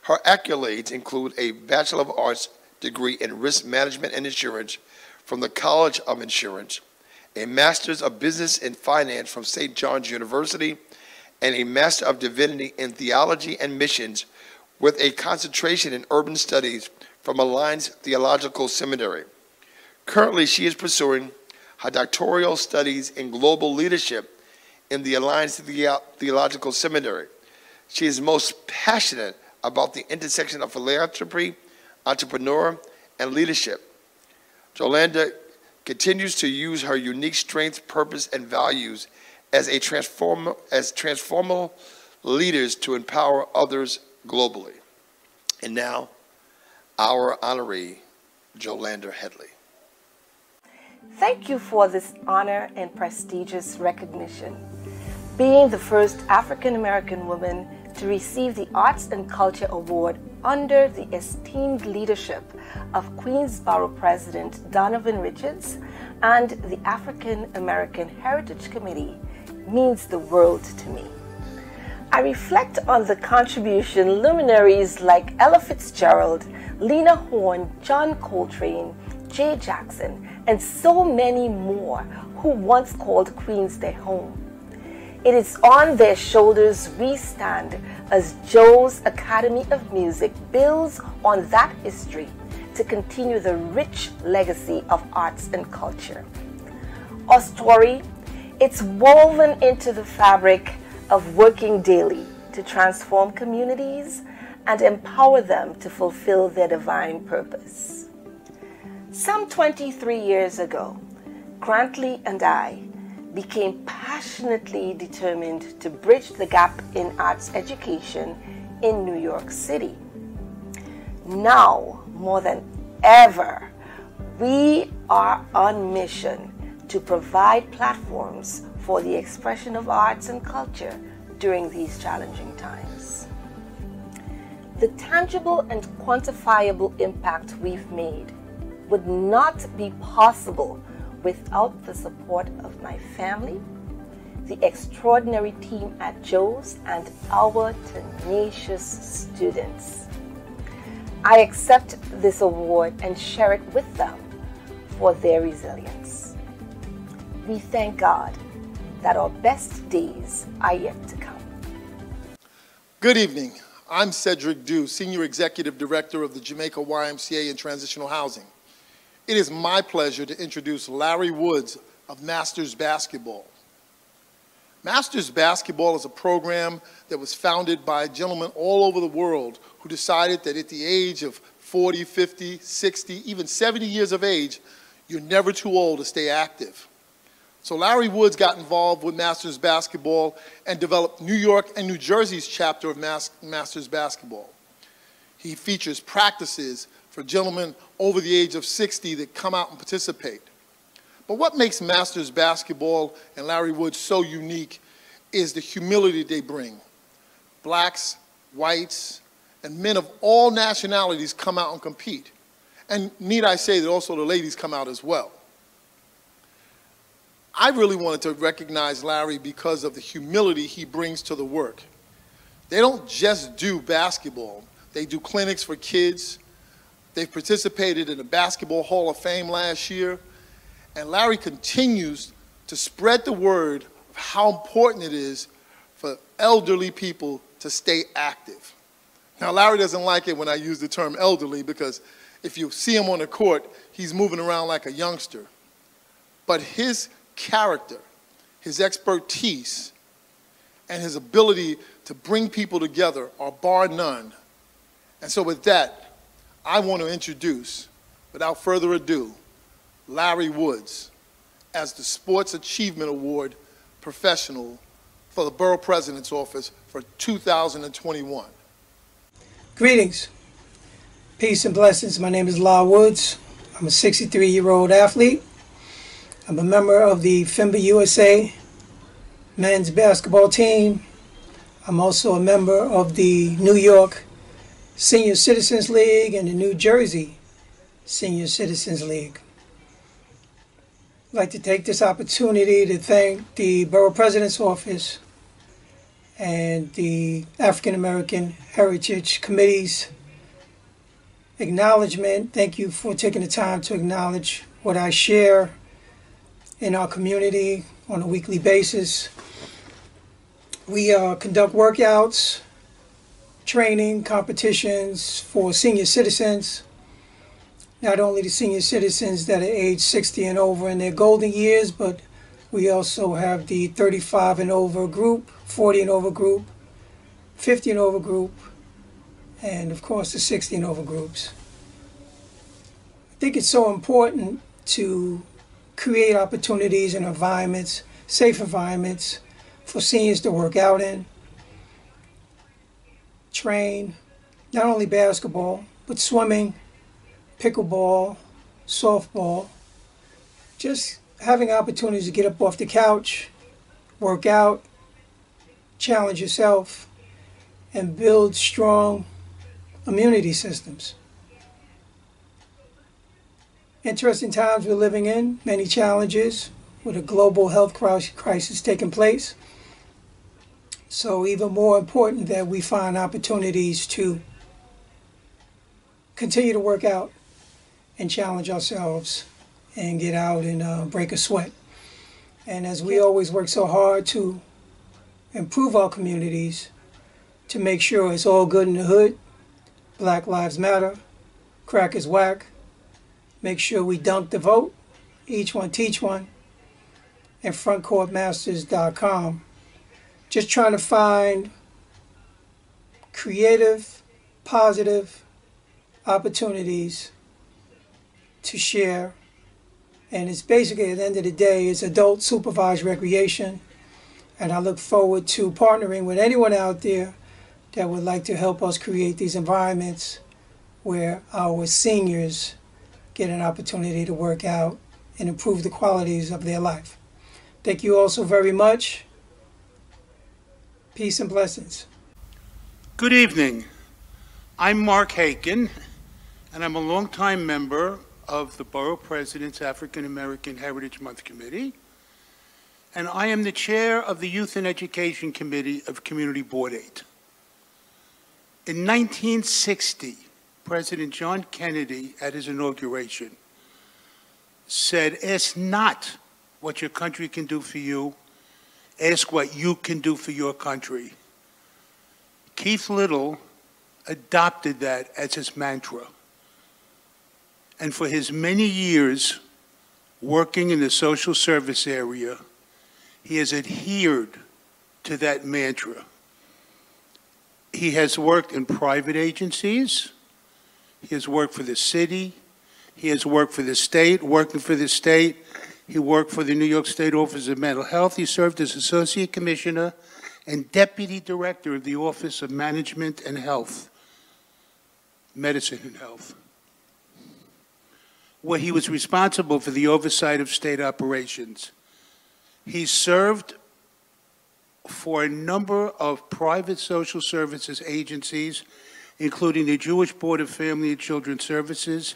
Her accolades include a Bachelor of Arts degree in Risk Management and Insurance from the College of Insurance, a Master's of Business and Finance from St. John's University, and a Master of Divinity in Theology and Missions with a concentration in Urban Studies from Alliance Theological Seminary. Currently, she is pursuing her doctoral studies in global leadership in the Alliance Theological Seminary. She is most passionate about the intersection of philanthropy, entrepreneur, and leadership. Jolanda continues to use her unique strengths, purpose, and values as transformational leaders to empower others globally. And now, our honoree, Jolanda Headley. Thank you for this honor and prestigious recognition. Being the first African American woman to receive the Arts and Culture Award under the esteemed leadership of Queens Borough President Donovan Richards and the African American Heritage Committee means the world to me. I reflect on the contribution luminaries like Ella Fitzgerald, Lena Horne, John Coltrane, Jay Jackson, and so many more who once called Queens their home. It is on their shoulders we stand as Joe's Academy of Music builds on that history to continue the rich legacy of arts and culture. Our story, it's woven into the fabric of working daily to transform communities and empower them to fulfill their divine purpose. Some 23 years ago, Grantley and I became passionately determined to bridge the gap in arts education in New York City. Now, more than ever, we are on mission to provide platforms for the expression of arts and culture during these challenging times. The tangible and quantifiable impact we've made would not be possible without the support of my family, the extraordinary team at Joe's, and our tenacious students. I accept this award and share it with them for their resilience. We thank God that our best days are yet to come. Good evening. I'm Cedric Dew, Senior Executive Director of the Jamaica YMCA and Transitional Housing. It is my pleasure to introduce Larry Woods of Masters Basketball. Masters Basketball is a program that was founded by gentlemen all over the world who decided that at the age of 40, 50, 60, even 70 years of age, you're never too old to stay active. So Larry Woods got involved with Masters Basketball and developed New York and New Jersey's chapter of Masters Basketball. He features practices for gentlemen over the age of 60 that come out and participate. But what makes Masters Basketball and Larry Woods so unique is the humility they bring. Blacks, whites, and men of all nationalities come out and compete. And need I say that also the ladies come out as well. I really wanted to recognize Larry because of the humility he brings to the work. They don't just do basketball. They do clinics for kids. They've participated in the Basketball Hall of Fame last year. And Larry continues to spread the word of how important it is for elderly people to stay active. Now, Larry doesn't like it when I use the term elderly because if you see him on the court, he's moving around like a youngster. But his character, his expertise, and his ability to bring people together are bar none. And so with that, I want to introduce, without further ado, Larry Woods as the Sports Achievement Award professional for the Borough President's Office for 2021. Greetings, peace and blessings. My name is La Woods. I'm a 63-year-old athlete. I'm a member of the FIMBA USA men's basketball team. I'm also a member of the New York Senior Citizens League and the New Jersey Senior Citizens League. I'd like to take this opportunity to thank the Borough President's Office and the African American Heritage Committee's acknowledgement. Thank you for taking the time to acknowledge what I share in our community on a weekly basis. We conduct workouts, training, competitions for senior citizens. Not only the senior citizens that are age 60 and over in their golden years, but we also have the 35 and over group, 40 and over group, 50 and over group, and of course the 60 and over groups. I think it's so important to create opportunities and environments, safe environments for seniors to work out in, train, not only basketball, but swimming, pickleball, softball, just having opportunities to get up off the couch, work out, challenge yourself, and build strong immunity systems. Interesting times we're living in, many challenges with a global health crisis taking place. So even more important that we find opportunities to continue to work out and challenge ourselves and get out and break a sweat. And as we always work so hard to improve our communities, to make sure it's all good in the hood, Black Lives Matter, crack is whack, make sure we dunk the vote, each one teach one, and frontcourtmasters.com. Just trying to find creative, positive opportunities to share. And it's basically, at the end of the day, it's adult supervised recreation. And I look forward to partnering with anyone out there that would like to help us create these environments where our seniors get an opportunity to work out and improve the qualities of their life. Thank you all so very much. Peace and blessings. Good evening. I'm Marc Haken, and I'm a longtime member of the Borough President's African American Heritage Month Committee, and I am the chair of the Youth and Education Committee of Community Board 8. In 1960, President John Kennedy, at his inauguration, said, "Ask not what your country can do for you, ask what you can do for your country." Keith Little adopted that as his mantra. And for his many years working in the social service area, he has adhered to that mantra. He has worked in private agencies, he has worked for the city, he has worked for the state. Working for the state, he worked for the New York State Office of Mental Health. He served as Associate Commissioner and Deputy Director of the Office of Management and Health, Medicine and Health, where he was responsible for the oversight of state operations. He served for a number of private social services agencies, including the Jewish Board of Family and Children's Services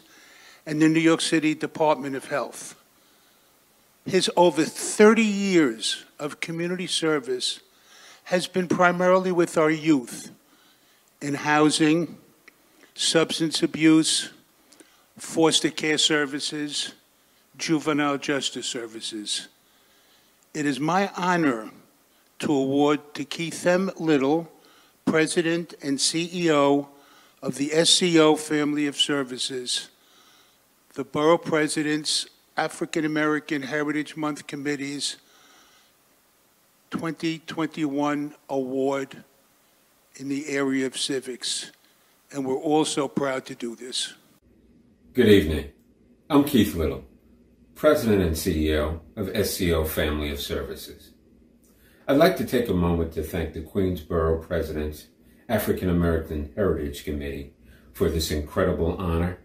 and the New York City Department of Health. His over 30 years of community service has been primarily with our youth in housing, substance abuse, foster care services, Juvenile Justice Services. It is my honor to award to Keith M. Little, President and CEO of the SCO Family of Services, the Borough President's African American Heritage Month Committee's 2021 award in the area of civics. And we're all so proud to do this. Good evening. I'm Keith Little, President and CEO of SCO Family of Services. I'd like to take a moment to thank the Queensborough President's African American Heritage Committee for this incredible honor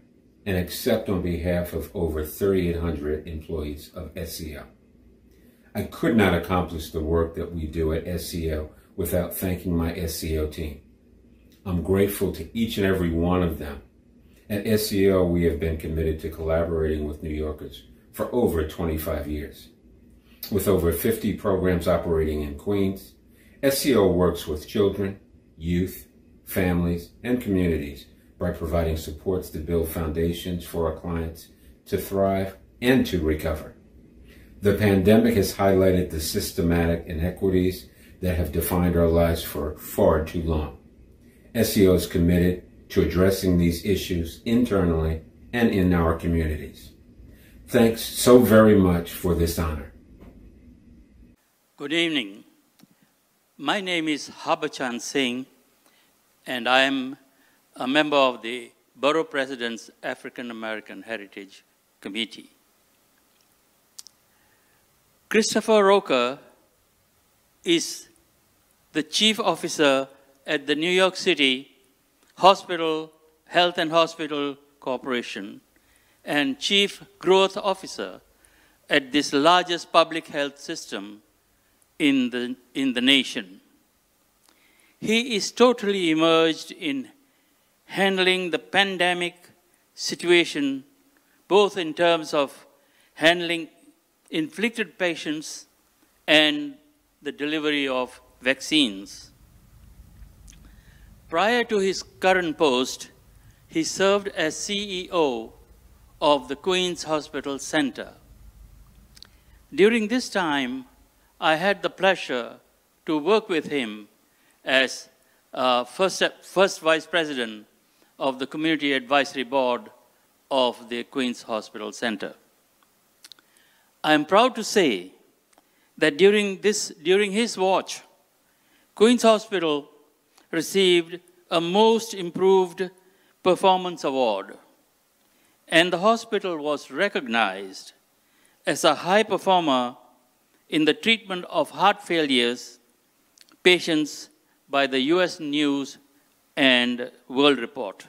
and accept on behalf of over 3,800 employees of SCO. I could not accomplish the work that we do at SCO without thanking my SCO team. I'm grateful to each and every one of them. At SCO, we have been committed to collaborating with New Yorkers for over 25 years. With over 50 programs operating in Queens, SCO works with children, youth, families, and communities by providing supports to build foundations for our clients to thrive and to recover. The pandemic has highlighted the systematic inequities that have defined our lives for far too long. SCO is committed to addressing these issues internally and in our communities. Thanks so very much for this honor. Good evening. My name is Harbachan Singh, and I am a member of the Borough President's African American Heritage Committee. Christopher Roker is the Chief Officer at the New York City Hospital, Health and Hospital Corporation, and Chief Growth Officer at this largest public health system in the nation. He is totally immersed in handling the pandemic situation, both in terms of handling inflicted patients and the delivery of vaccines. Prior to his current post, he served as CEO of the Queens Hospital Center. During this time, I had the pleasure to work with him as first Vice President of the Community Advisory Board of the Queens Hospital Center. I am proud to say that during his watch, Queens Hospital received a Most Improved Performance Award, and the hospital was recognized as a high performer in the treatment of heart failures patients by the US News and World Report.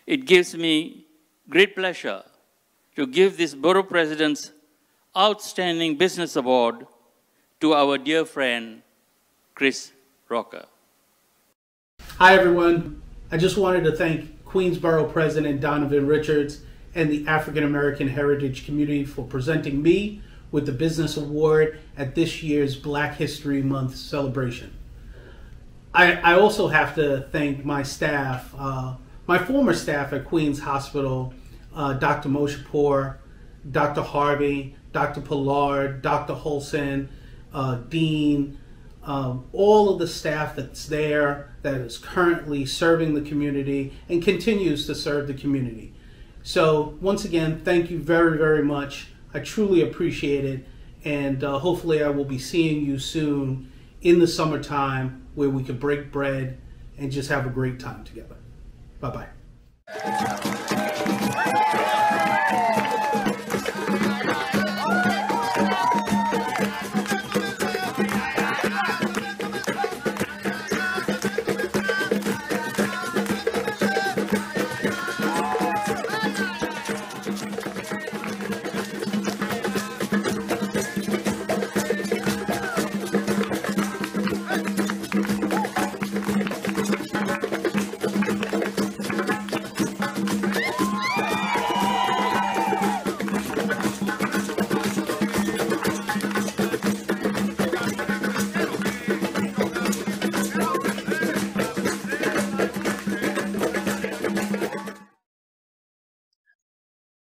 It gives me great pleasure to give this Borough President's Outstanding Business Award to our dear friend, Chris Rocker. Hi, everyone. I just wanted to thank Queensborough President Donovan Richards and the African American Heritage Community for presenting me with the Business Award at this year's Black History Month celebration. I also have to thank my staff, my former staff at Queens Hospital, Dr. Moshepour, Dr. Harvey, Dr. Pollard, Dr. Holson, Dean, all of the staff that's there that is currently serving the community and continues to serve the community. So once again, thank you very, very much. I truly appreciate it, and hopefully I will be seeing you soon in the summertime where we can break bread and just have a great time together. Bye-bye.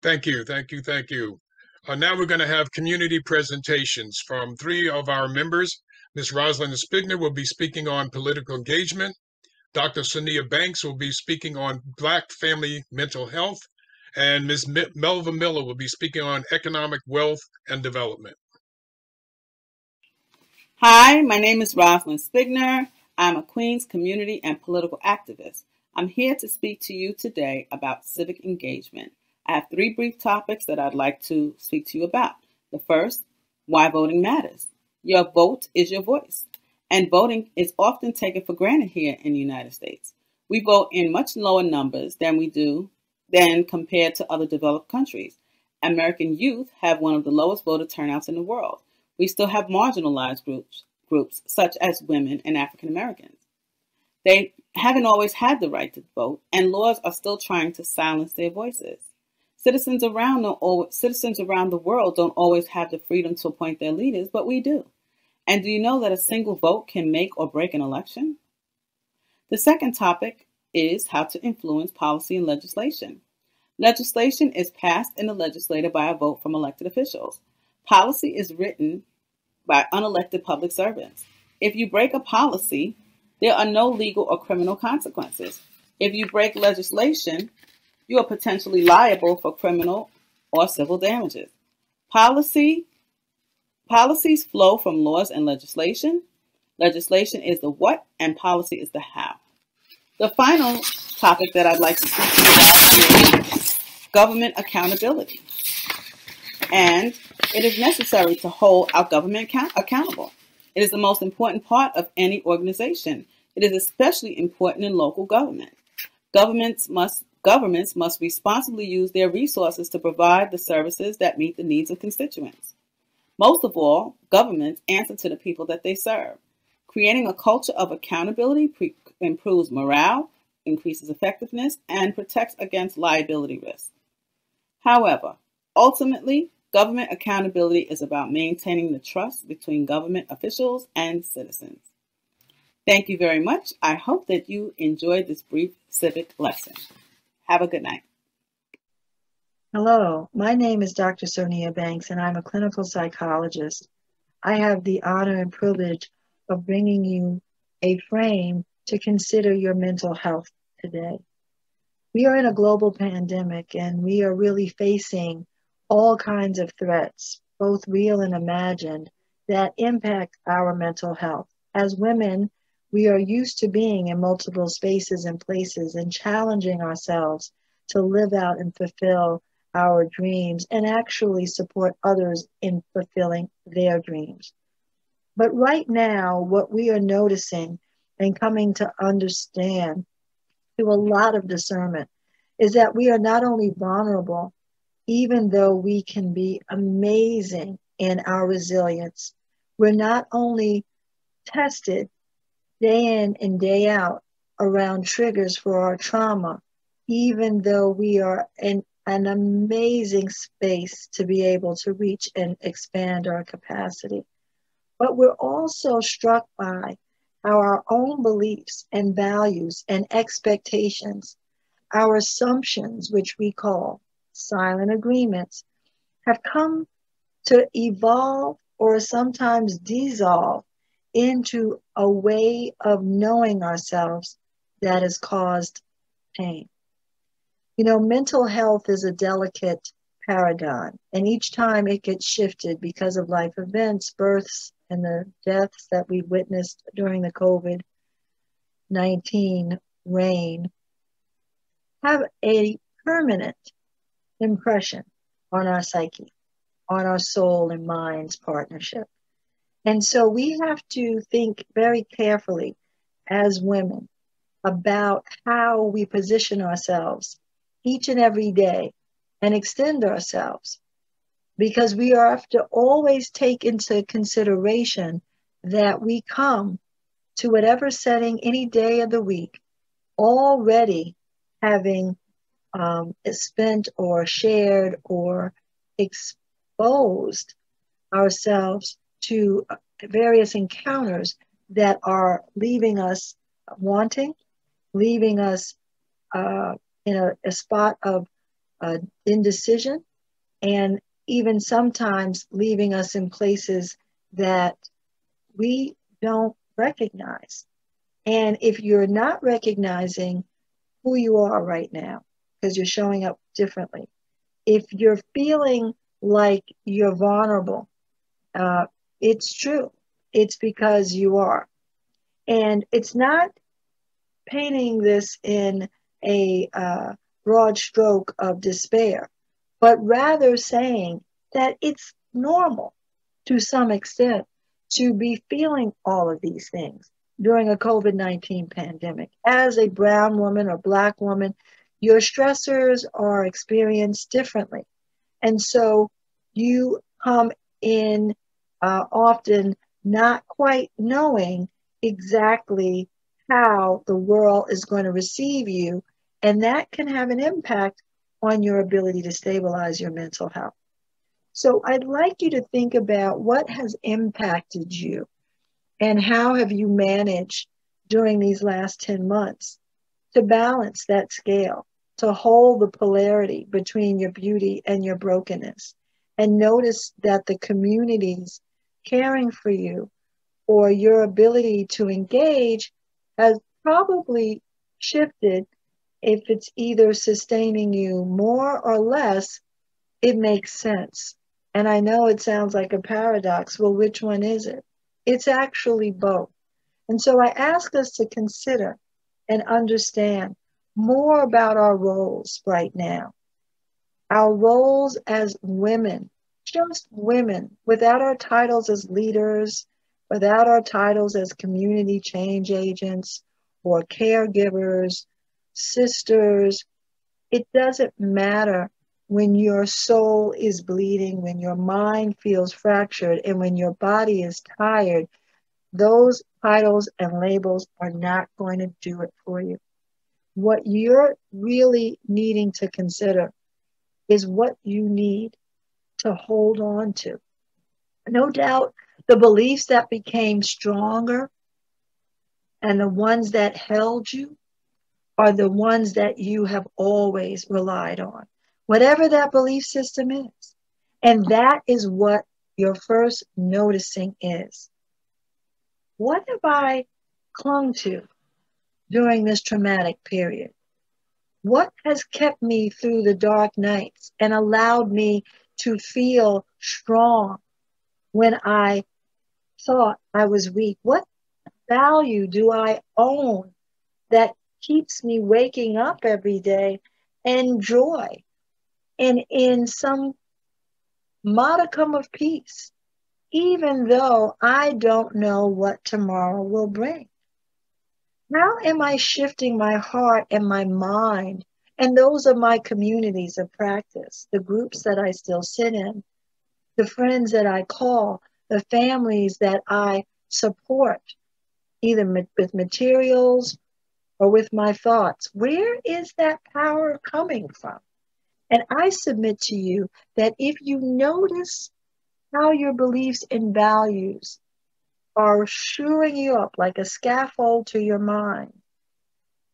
Thank you, thank you, thank you. Now we're going to have community presentations from three of our members. Ms. Rosalind Spigner will be speaking on political engagement. Dr. Sonia Banks will be speaking on Black family mental health. And Ms. Melva Miller will be speaking on economic wealth and development. Hi, my name is Rosalind Spigner. I'm a Queens community and political activist. I'm here to speak to you today about civic engagement. I have three brief topics that I'd like to speak to you about. The first, why voting matters. Your vote is your voice, and voting is often taken for granted here in the United States. We vote in much lower numbers than compared to other developed countries. American youth have one of the lowest voter turnouts in the world. We still have marginalized groups such as women and African Americans. They haven't always had the right to vote, and laws are still trying to silence their voices. Citizens around the world don't always have the freedom to appoint their leaders, but we do. And do you know that a single vote can make or break an election? The second topic is how to influence policy and legislation. Legislation is passed in the legislature by a vote from elected officials. Policy is written by unelected public servants. If you break a policy, there are no legal or criminal consequences. If you break legislation, you are potentially liable for criminal or civil damages. Policies flow from laws and legislation. Legislation is the what, and policy is the how. The final topic that I'd like to speak to you about is government accountability. And it is necessary to hold our government accountable. It is the most important part of any organization. It is especially important in local government. Governments must responsibly use their resources to provide the services that meet the needs of constituents. Most of all, governments answer to the people that they serve. Creating a culture of accountability improves morale, increases effectiveness, and protects against liability risks. However, ultimately, government accountability is about maintaining the trust between government officials and citizens. Thank you very much. I hope that you enjoyed this brief civic lesson. Have a good night. Hello, my name is Dr. Sonia Banks, and I'm a clinical psychologist. I have the honor and privilege of bringing you a frame to consider your mental health today. We are in a global pandemic, and we are really facing all kinds of threats, both real and imagined, that impact our mental health. As women, we are used to being in multiple spaces and places and challenging ourselves to live out and fulfill our dreams and actually support others in fulfilling their dreams. But right now, what we are noticing and coming to understand through a lot of discernment is that we are not only vulnerable, even though we can be amazing in our resilience, we're not only tested day in and day out around triggers for our trauma, even though we are in an amazing space to be able to reach and expand our capacity. But we're also struck by how our own beliefs and values and expectations, our assumptions, which we call silent agreements, have come to evolve or sometimes dissolve into a way of knowing ourselves that has caused pain. You know, mental health is a delicate paradigm, and each time it gets shifted because of life events, births, and the deaths that we witnessed during the COVID-19 reign have a permanent impression on our psyche, on our soul and mind's partnership. And so we have to think very carefully as women about how we position ourselves each and every day and extend ourselves, because we have to always take into consideration that we come to whatever setting any day of the week already having spent or shared or exposed ourselves to various encounters that are leaving us wanting, leaving us in a spot of indecision, and even sometimes leaving us in places that we don't recognize. And if you're not recognizing who you are right now, because you're showing up differently, if you're feeling like you're vulnerable, it's true. It's because you are. And it's not painting this in a broad stroke of despair, but rather saying that it's normal to some extent to be feeling all of these things during a COVID-19 pandemic. As a brown woman or Black woman, your stressors are experienced differently. And so you come in often not quite knowing exactly how the world is going to receive you. And that can have an impact on your ability to stabilize your mental health. So I'd like you to think about what has impacted you and how have you managed during these last 10 months to balance that scale, to hold the polarity between your beauty and your brokenness. And notice that the communities caring for you or your ability to engage has probably shifted. If it's either sustaining you more or less, it makes sense. And I know it sounds like a paradox. Well, which one is it? It's actually both. And so I ask us to consider and understand more about our roles right now. Our roles as women, just women, without our titles as leaders, without our titles as community change agents or caregivers, sisters. It doesn't matter when your soul is bleeding, when your mind feels fractured, and when your body is tired. Those titles and labels are not going to do it for you. What you're really needing to consider is what you need to hold on to. No doubt the beliefs that became stronger and the ones that held you are the ones that you have always relied on, whatever that belief system is. And that is what your first noticing is. What have I clung to during this traumatic period? What has kept me through the dark nights and allowed me to feel strong when I thought I was weak? What value do I own that keeps me waking up every day in joy and in some modicum of peace, even though I don't know what tomorrow will bring? How am I shifting my heart and my mind and those of my communities of practice, the groups that I still sit in, the friends that I call, the families that I support, either with materials or with my thoughts? Where is that power coming from? And I submit to you that if you notice how your beliefs and values are shoring you up like a scaffold to your mind,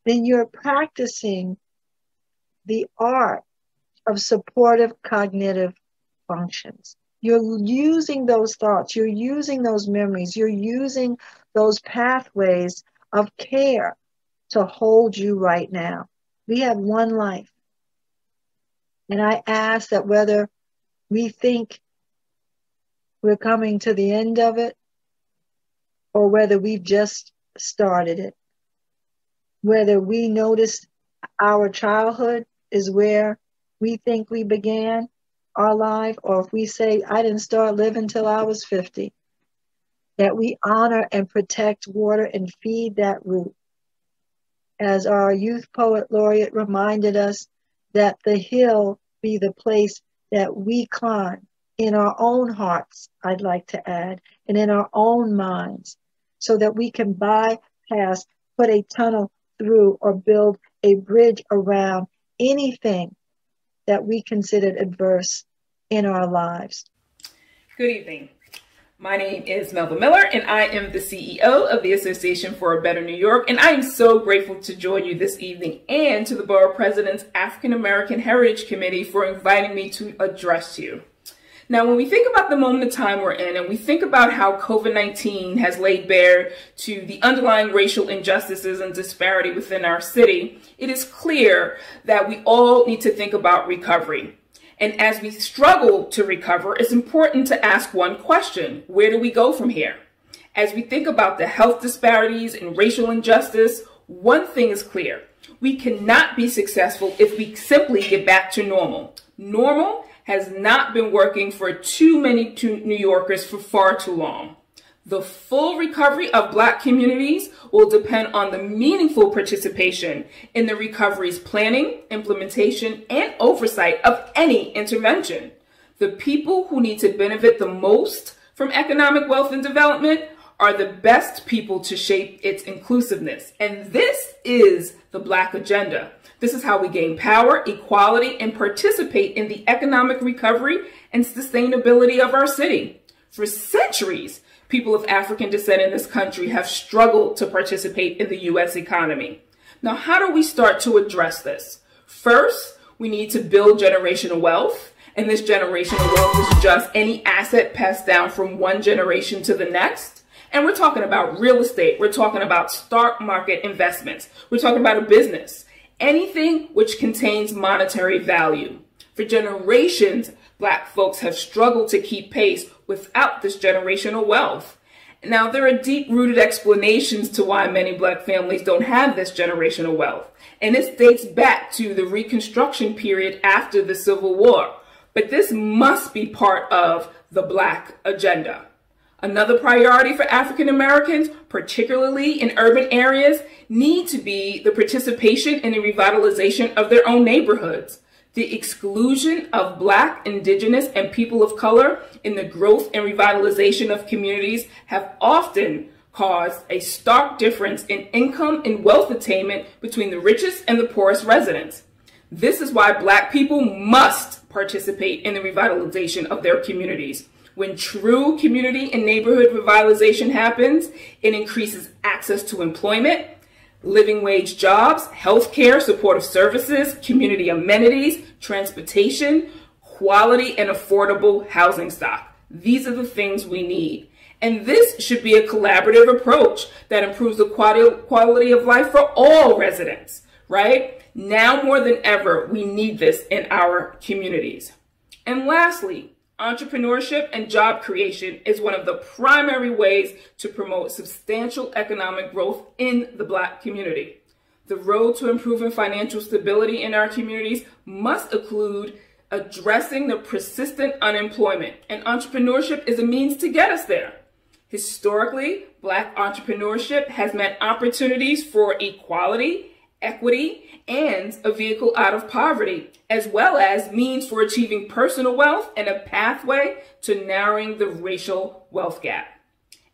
then you're practicing the art of supportive cognitive functions. You're using those thoughts, you're using those memories, you're using those pathways of care to hold you right now. We have one life. And I ask that whether we think we're coming to the end of it or whether we've just started it, whether we noticed our childhood is where we think we began our life, or if we say, I didn't start living till I was 50, that we honor and protect water and feed that root. As our youth poet laureate reminded us, that the hill be the place that we climb in our own hearts, I'd like to add, and in our own minds, so that we can bypass, put a tunnel through, or build a bridge around anything that we considered adverse in our lives. Good evening. My name is Melva Miller, and I am the CEO of the Association for a Better New York, and I am so grateful to join you this evening and to the Borough President's African American Heritage Committee for inviting me to address you. Now, when we think about the moment of time we're in, and we think about how COVID-19 has laid bare to the underlying racial injustices and disparity within our city, it is clear that we all need to think about recovery. And as we struggle to recover, it's important to ask one question: where do we go from here? As we think about the health disparities and racial injustice, one thing is clear: we cannot be successful if we simply get back to normal. Normal has not been working for too many New Yorkers for far too long. The full recovery of Black communities will depend on the meaningful participation in the recovery's planning, implementation, and oversight of any intervention. The people who need to benefit the most from economic wealth and development are the best people to shape its inclusiveness. And this is the Black agenda. This is how we gain power, equality, and participate in the economic recovery and sustainability of our city. For centuries, people of African descent in this country have struggled to participate in the U.S. economy. Now, how do we start to address this? First, we need to build generational wealth, and this generational wealth is just any asset passed down from one generation to the next. And we're talking about real estate, we're talking about stock market investments, we're talking about a business, anything which contains monetary value. For generations, Black folks have struggled to keep pace without this generational wealth. Now, there are deep-rooted explanations to why many Black families don't have this generational wealth, and this dates back to the Reconstruction period after the Civil War. But this must be part of the Black agenda. Another priority for African Americans, particularly in urban areas, need to be the participation in the revitalization of their own neighborhoods. The exclusion of Black, Indigenous, and people of color in the growth and revitalization of communities have often caused a stark difference in income and wealth attainment between the richest and the poorest residents. This is why Black people must participate in the revitalization of their communities. When true community and neighborhood revitalization happens, it increases access to employment, living wage jobs, healthcare, supportive services, community amenities, transportation, quality and affordable housing stock. These are the things we need. And this should be a collaborative approach that improves the quality of life for all residents, right? Now more than ever, we need this in our communities. And lastly, entrepreneurship and job creation is one of the primary ways to promote substantial economic growth in the Black community. The road to improving financial stability in our communities must include addressing the persistent unemployment, and entrepreneurship is a means to get us there. Historically, Black entrepreneurship has meant opportunities for equality, equity, and a vehicle out of poverty, as well as means for achieving personal wealth and a pathway to narrowing the racial wealth gap.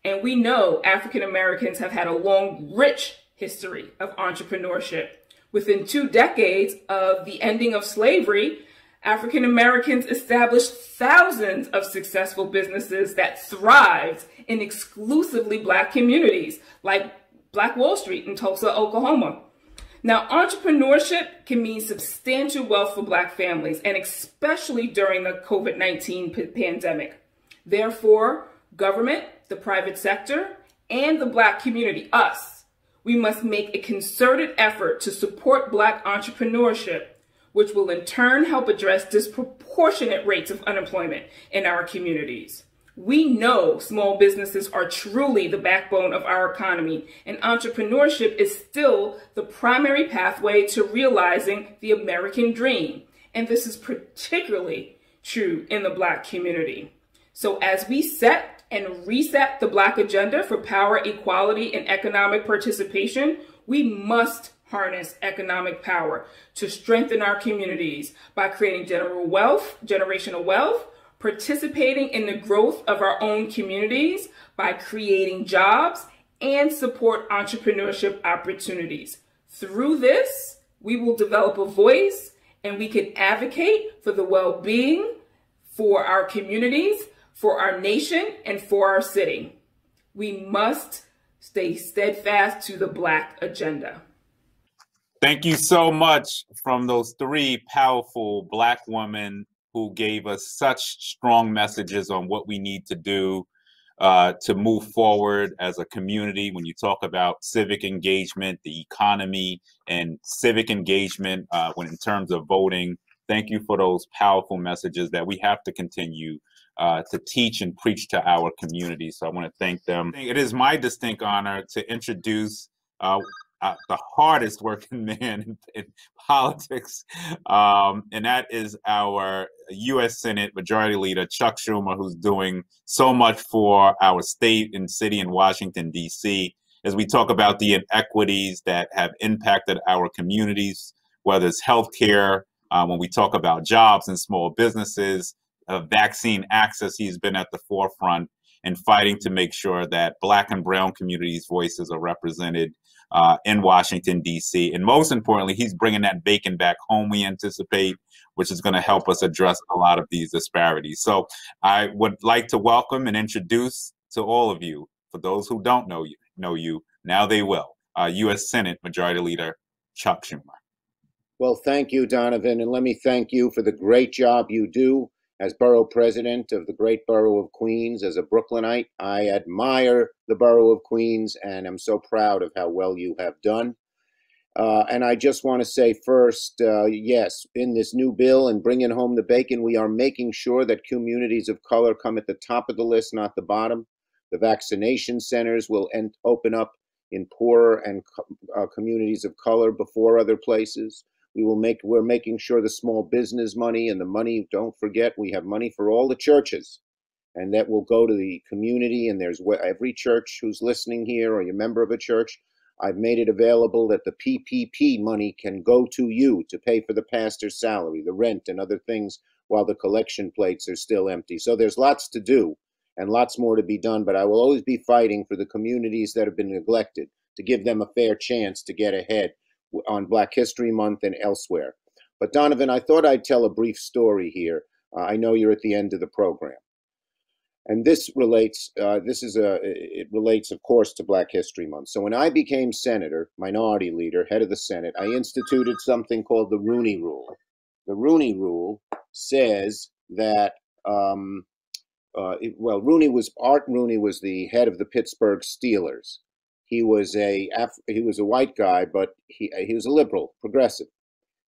And we know African Americans have had a long, rich history of entrepreneurship. Within 2 decades of the ending of slavery, African Americans established thousands of successful businesses that thrived in exclusively Black communities, like Black Wall Street in Tulsa, Oklahoma. Now, entrepreneurship can mean substantial wealth for Black families, and especially during the COVID-19 pandemic. Therefore, government, the private sector, and the Black community, us, we must make a concerted effort to support Black entrepreneurship, which will in turn help address disproportionate rates of unemployment in our communities. We know small businesses are truly the backbone of our economy, and entrepreneurship is still the primary pathway to realizing the American dream. And this is particularly true in the Black community. So as we set and reset the Black agenda for power, equality, and economic participation, we must harness economic power to strengthen our communities by creating generational wealth, participating in the growth of our own communities by creating jobs, and support entrepreneurship opportunities. Through this, we will develop a voice and we can advocate for the well-being for our communities for our nation and for our city. We must stay steadfast to the Black agenda. Thank you so much from those three powerful Black women who gave us such strong messages on what we need to do to move forward as a community. When you talk about civic engagement, the economy, and civic engagement when in terms of voting, thank you for those powerful messages that we have to continue to teach and preach to our community. So I want to thank them. It is my distinct honor to introduce the hardest working man in politics, and that is our U.S. Senate Majority Leader, Chuck Schumer, who's doing so much for our state and city in Washington, D.C., as we talk about the inequities that have impacted our communities, whether it's healthcare, when we talk about jobs and small businesses, vaccine access. He's been at the forefront in fighting to make sure that Black and brown communities' voices are represented in Washington, D.C. And most importantly, he's bringing that bacon back home, we anticipate, which is going to help us address a lot of these disparities. So I would like to welcome and introduce to all of you, for those who don't know you, now they will, U.S. Senate Majority Leader Chuck Schumer. Well, thank you, Donovan, and let me thank you for the great job you do as Borough President of the great Borough of Queens. As a Brooklynite, I admire the Borough of Queens, and I'm so proud of how well you have done. And I just want to say first, yes, in this new bill and bringing home the bacon, we are making sure that communities of color come at the top of the list, not the bottom. The vaccination centers will open up in poorer and communities of color before other places. We're making sure the small business money and the money, don't forget, we have money for all the churches, and that will go to the community. And there's every church who's listening here, or you're a member of a church, I've made it available that the PPP money can go to you to pay for the pastor's salary, the rent, and other things while the collection plates are still empty. So there's lots to do and lots more to be done, but I will always be fighting for the communities that have been neglected, to give them a fair chance to get ahead on Black History Month and elsewhere. But Donovan, I thought I'd tell a brief story here. I know you're at the end of the program. And this relates, it relates, of course, to Black History Month. So when I became senator, minority leader, head of the Senate, I instituted something called the Rooney Rule. The Rooney Rule says that, Art Rooney was the head of the Pittsburgh Steelers. He was a white guy, but he was a liberal, progressive.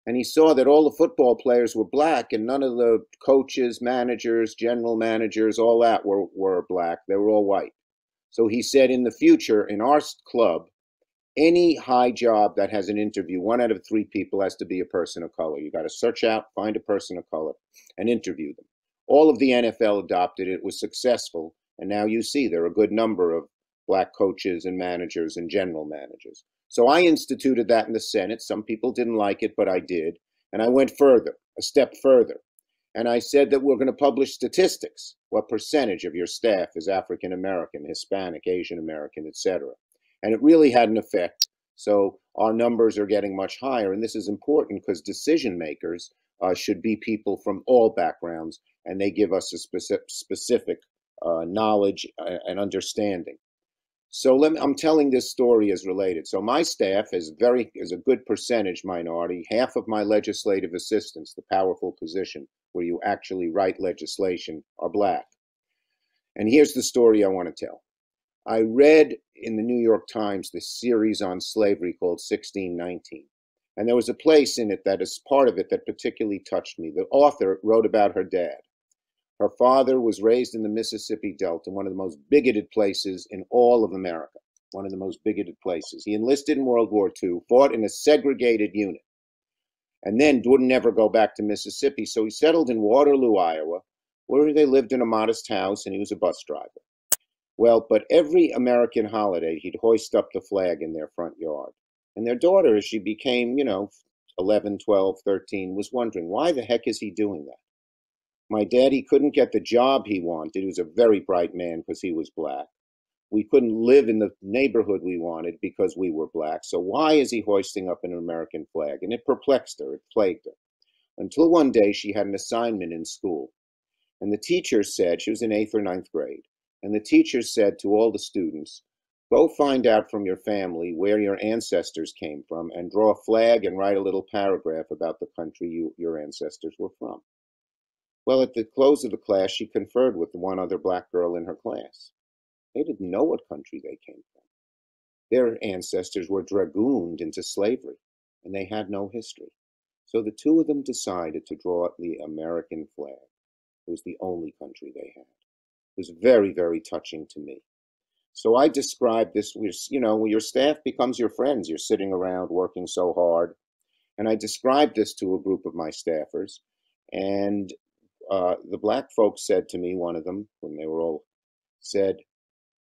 And he saw that all the football players were Black, and none of the coaches, managers, general managers, all that were Black. They were all white. So he said, in the future, in our club, any high job that has an interview, 1 out of 3 people has to be a person of color. You got to search out, find a person of color, and interview them. All of the NFL adopted it. It was successful. And now you see there are a good number of Black coaches and managers and general managers. So I instituted that in the Senate. Some people didn't like it, but I did. And I went further, a step further. And I said that we're going to publish statistics. What percentage of your staff is African American, Hispanic, Asian American, etc. And it really had an effect. So our numbers are getting much higher. And this is important because decision makers should be people from all backgrounds, and they give us a specific knowledge and understanding. So I'm telling this story as related. So my staff is a good percentage minority. Half of my legislative assistants, the powerful position where you actually write legislation, are Black. And here's the story I want to tell. I read in the New York Times this series on slavery called 1619. And there was a place in it that is part of it that particularly touched me. The author wrote about her dad. Her father was raised in the Mississippi Delta, one of the most bigoted places in all of America, one of the most bigoted places. He enlisted in World War II, fought in a segregated unit, and then would never go back to Mississippi. So he settled in Waterloo, Iowa, where they lived in a modest house, and he was a bus driver. Well, but every American holiday, he'd hoist up the flag in their front yard. And their daughter, as she became, 11, 12, 13, was wondering, why the heck is he doing that? My dad, he couldn't get the job he wanted. He was a very bright man because he was Black. We couldn't live in the neighborhood we wanted because we were Black. So why is he hoisting up an American flag? And it perplexed her. It plagued her. Until one day she had an assignment in school. And the teacher said, she was in 8th or 9th grade, and the teacher said to all the students, go find out from your family where your ancestors came from and draw a flag and write a little paragraph about the country your ancestors were from. Well, at the close of the class, she conferred with one other black girl in her class. They didn't know what country they came from. Their ancestors were dragooned into slavery, and they had no history. So the two of them decided to draw the American flag. It was the only country they had. It was very, very touching to me. So I described this, you know, your staff becomes your friends. You're sitting around working so hard. And I described this to a group of my staffers. And the black folks said to me, one of them, when they were all said,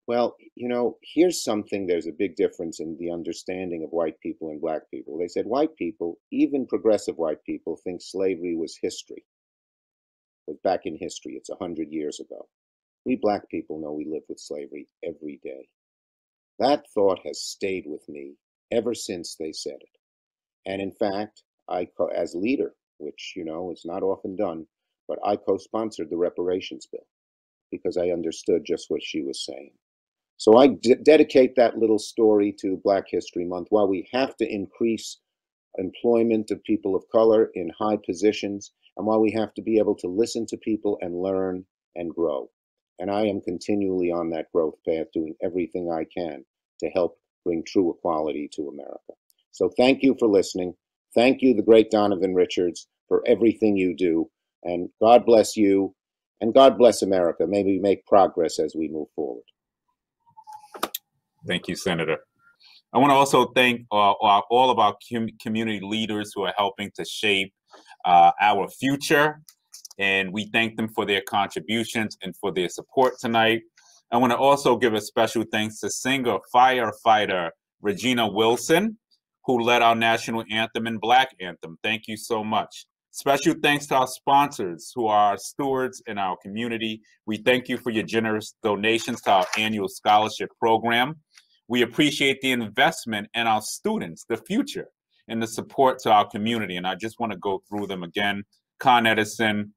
well, you know, here's something, there's a big difference in the understanding of white people and black people. They said, white people, even progressive white people, think slavery was history. It was back in history, it's 100 years ago. We black people know we live with slavery every day. That thought has stayed with me ever since they said it. And in fact, as leader, which, you know, is not often done, but I co-sponsored the reparations bill because I understood just what she was saying. So I dedicate that little story to Black History Month. While we have to increase employment of people of color in high positions, and while we have to be able to listen to people and learn and grow. And I am continually on that growth path, doing everything I can to help bring true equality to America. So thank you for listening. Thank you, the great Donovan Richards, for everything you do. And God bless you, and God bless America. May we make progress as we move forward. Thank you, Senator. I want to also thank all of our community leaders who are helping to shape our future. And we thank them for their contributions and for their support tonight. I want to also give a special thanks to singer, firefighter Regina Wilson, who led our national anthem and Black anthem. Thank you so much. Special thanks to our sponsors who are our stewards in our community. We thank you for your generous donations to our annual scholarship program. We appreciate the investment in our students, the future, and the support to our community. And I just want to go through them again. Con Edison,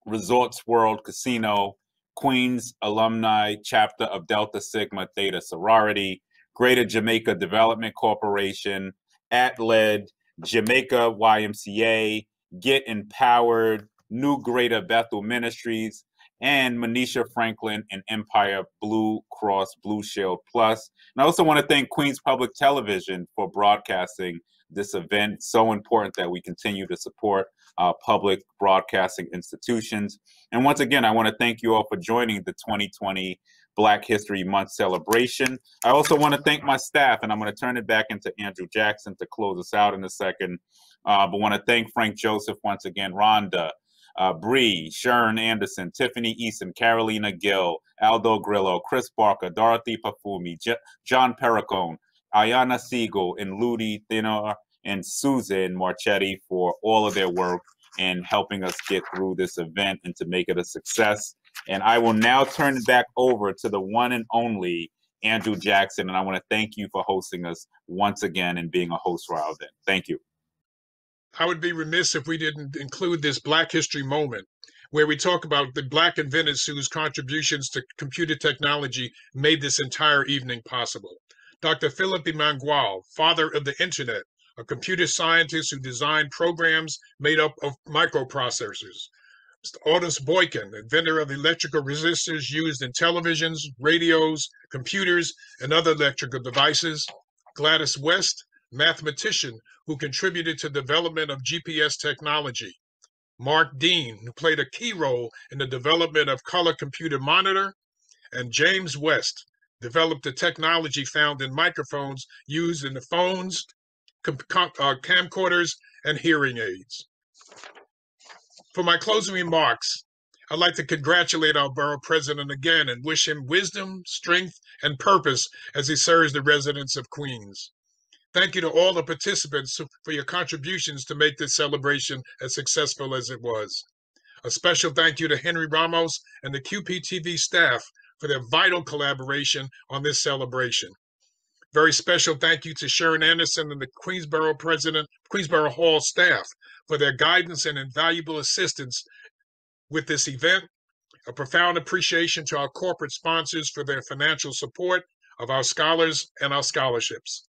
Resorts World Casino, Queens Alumni Chapter of Delta Sigma Theta Sorority, Greater Jamaica Development Corporation, AtLed, Jamaica YMCA, Get Empowered, New Greater Bethel Ministries, and Manisha Franklin and Empire Blue Cross Blue Shield Plus. And I also want to thank Queens Public Television for broadcasting this event. It's so important that we continue to support our public broadcasting institutions. And once again, I want to thank you all for joining the 2020 Black History Month celebration. I also want to thank my staff, and I'm going to turn it back into Andrew Jackson to close us out in a second. But want to thank Frank Joseph once again, Rhonda, Bree, Sharon Anderson, Tiffany Easton, Carolina Gill, Aldo Grillo, Chris Barker, Dorothy Pafumi, John Perricone, Ayana Siegel, and Ludi Thinner, and Susan Marchetti for all of their work in helping us get through this event and to make it a success. And I will now turn it back over to the one and only Andrew Jackson. And I want to thank you for hosting us once again and being a host for our event. Thank you. I would be remiss if we didn't include this Black History moment, where we talk about the Black inventors whose contributions to computer technology made this entire evening possible. Dr. Philip Emangual, father of the internet, a computer scientist who designed programs made up of microprocessors. Mr. Otis Boykin, inventor of electrical resistors used in televisions, radios, computers, and other electrical devices. Gladys West, mathematician who contributed to the development of GPS technology. Mark Dean, who played a key role in the development of color computer monitor. And James West developed the technology found in microphones used in the phones, camcorders, and hearing aids. For my closing remarks, I'd like to congratulate our borough president again and wish him wisdom, strength, and purpose as he serves the residents of Queens. Thank you to all the participants for your contributions to make this celebration as successful as it was. A special thank you to Henry Ramos and the QPTV staff for their vital collaboration on this celebration. Very special thank you to Sharon Anderson and the Queensborough Hall staff for their guidance and invaluable assistance with this event, A profound appreciation to our corporate sponsors for their financial support of our scholars and our scholarships.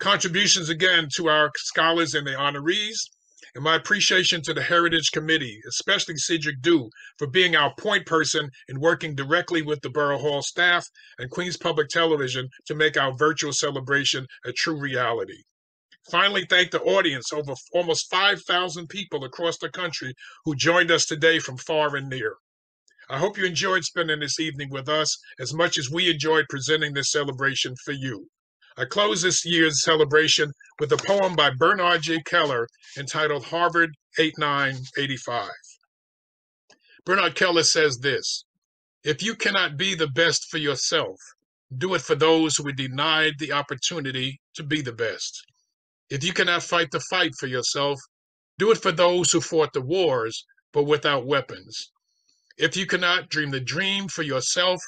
Contributions again to our scholars and the honorees, and my appreciation to the Heritage Committee, especially Cedric Dew, for being our point person and working directly with the Borough Hall staff and Queens Public Television to make our virtual celebration a true reality. Finally, thank the audience, over almost 5,000 people across the country who joined us today from far and near. I hope you enjoyed spending this evening with us as much as we enjoyed presenting this celebration for you. I close this year's celebration with a poem by Bernard J. Keller entitled Harvard 8985. Bernard Keller says this: "If you cannot be the best for yourself, do it for those who were denied the opportunity to be the best. If you cannot fight the fight for yourself, do it for those who fought the wars but without weapons. If you cannot dream the dream for yourself,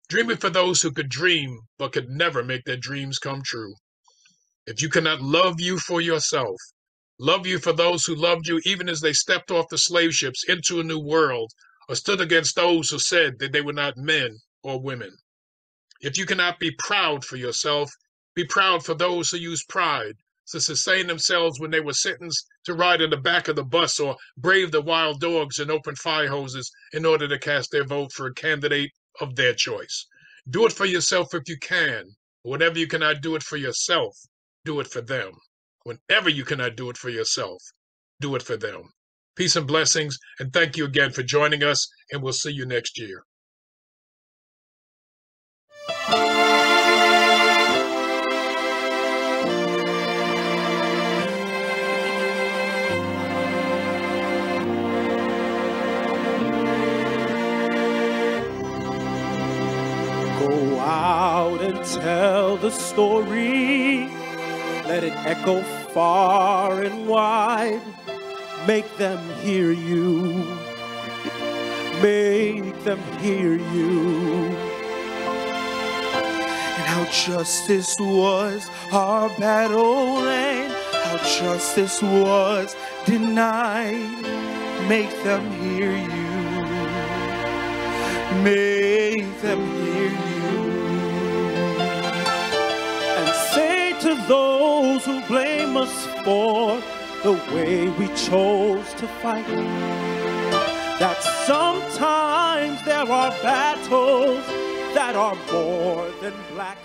dream it for those who could dream but could never make their dreams come true. If you cannot love you for yourself, love you for those who loved you even as they stepped off the slave ships into a new world or stood against those who said that they were not men or women. If you cannot be proud for yourself, be proud for those who use pride to sustain themselves when they were sentenced to ride in the back of the bus or brave the wild dogs and open fire hoses in order to cast their vote for a candidate of their choice. Do it for yourself if you can. Whenever you cannot do it for yourself, do it for them. Whenever you cannot do it for yourself, do it for them." Peace and blessings, and thank you again for joining us, and we'll see you next year. Go out and tell the story. Let it echo far and wide. Make them hear you. Make them hear you. And how justice was our battle and how justice was denied. Make them hear you. Make them hear you. And say to those who blame us for the way we chose to fight, that sometimes there are battles that are more than black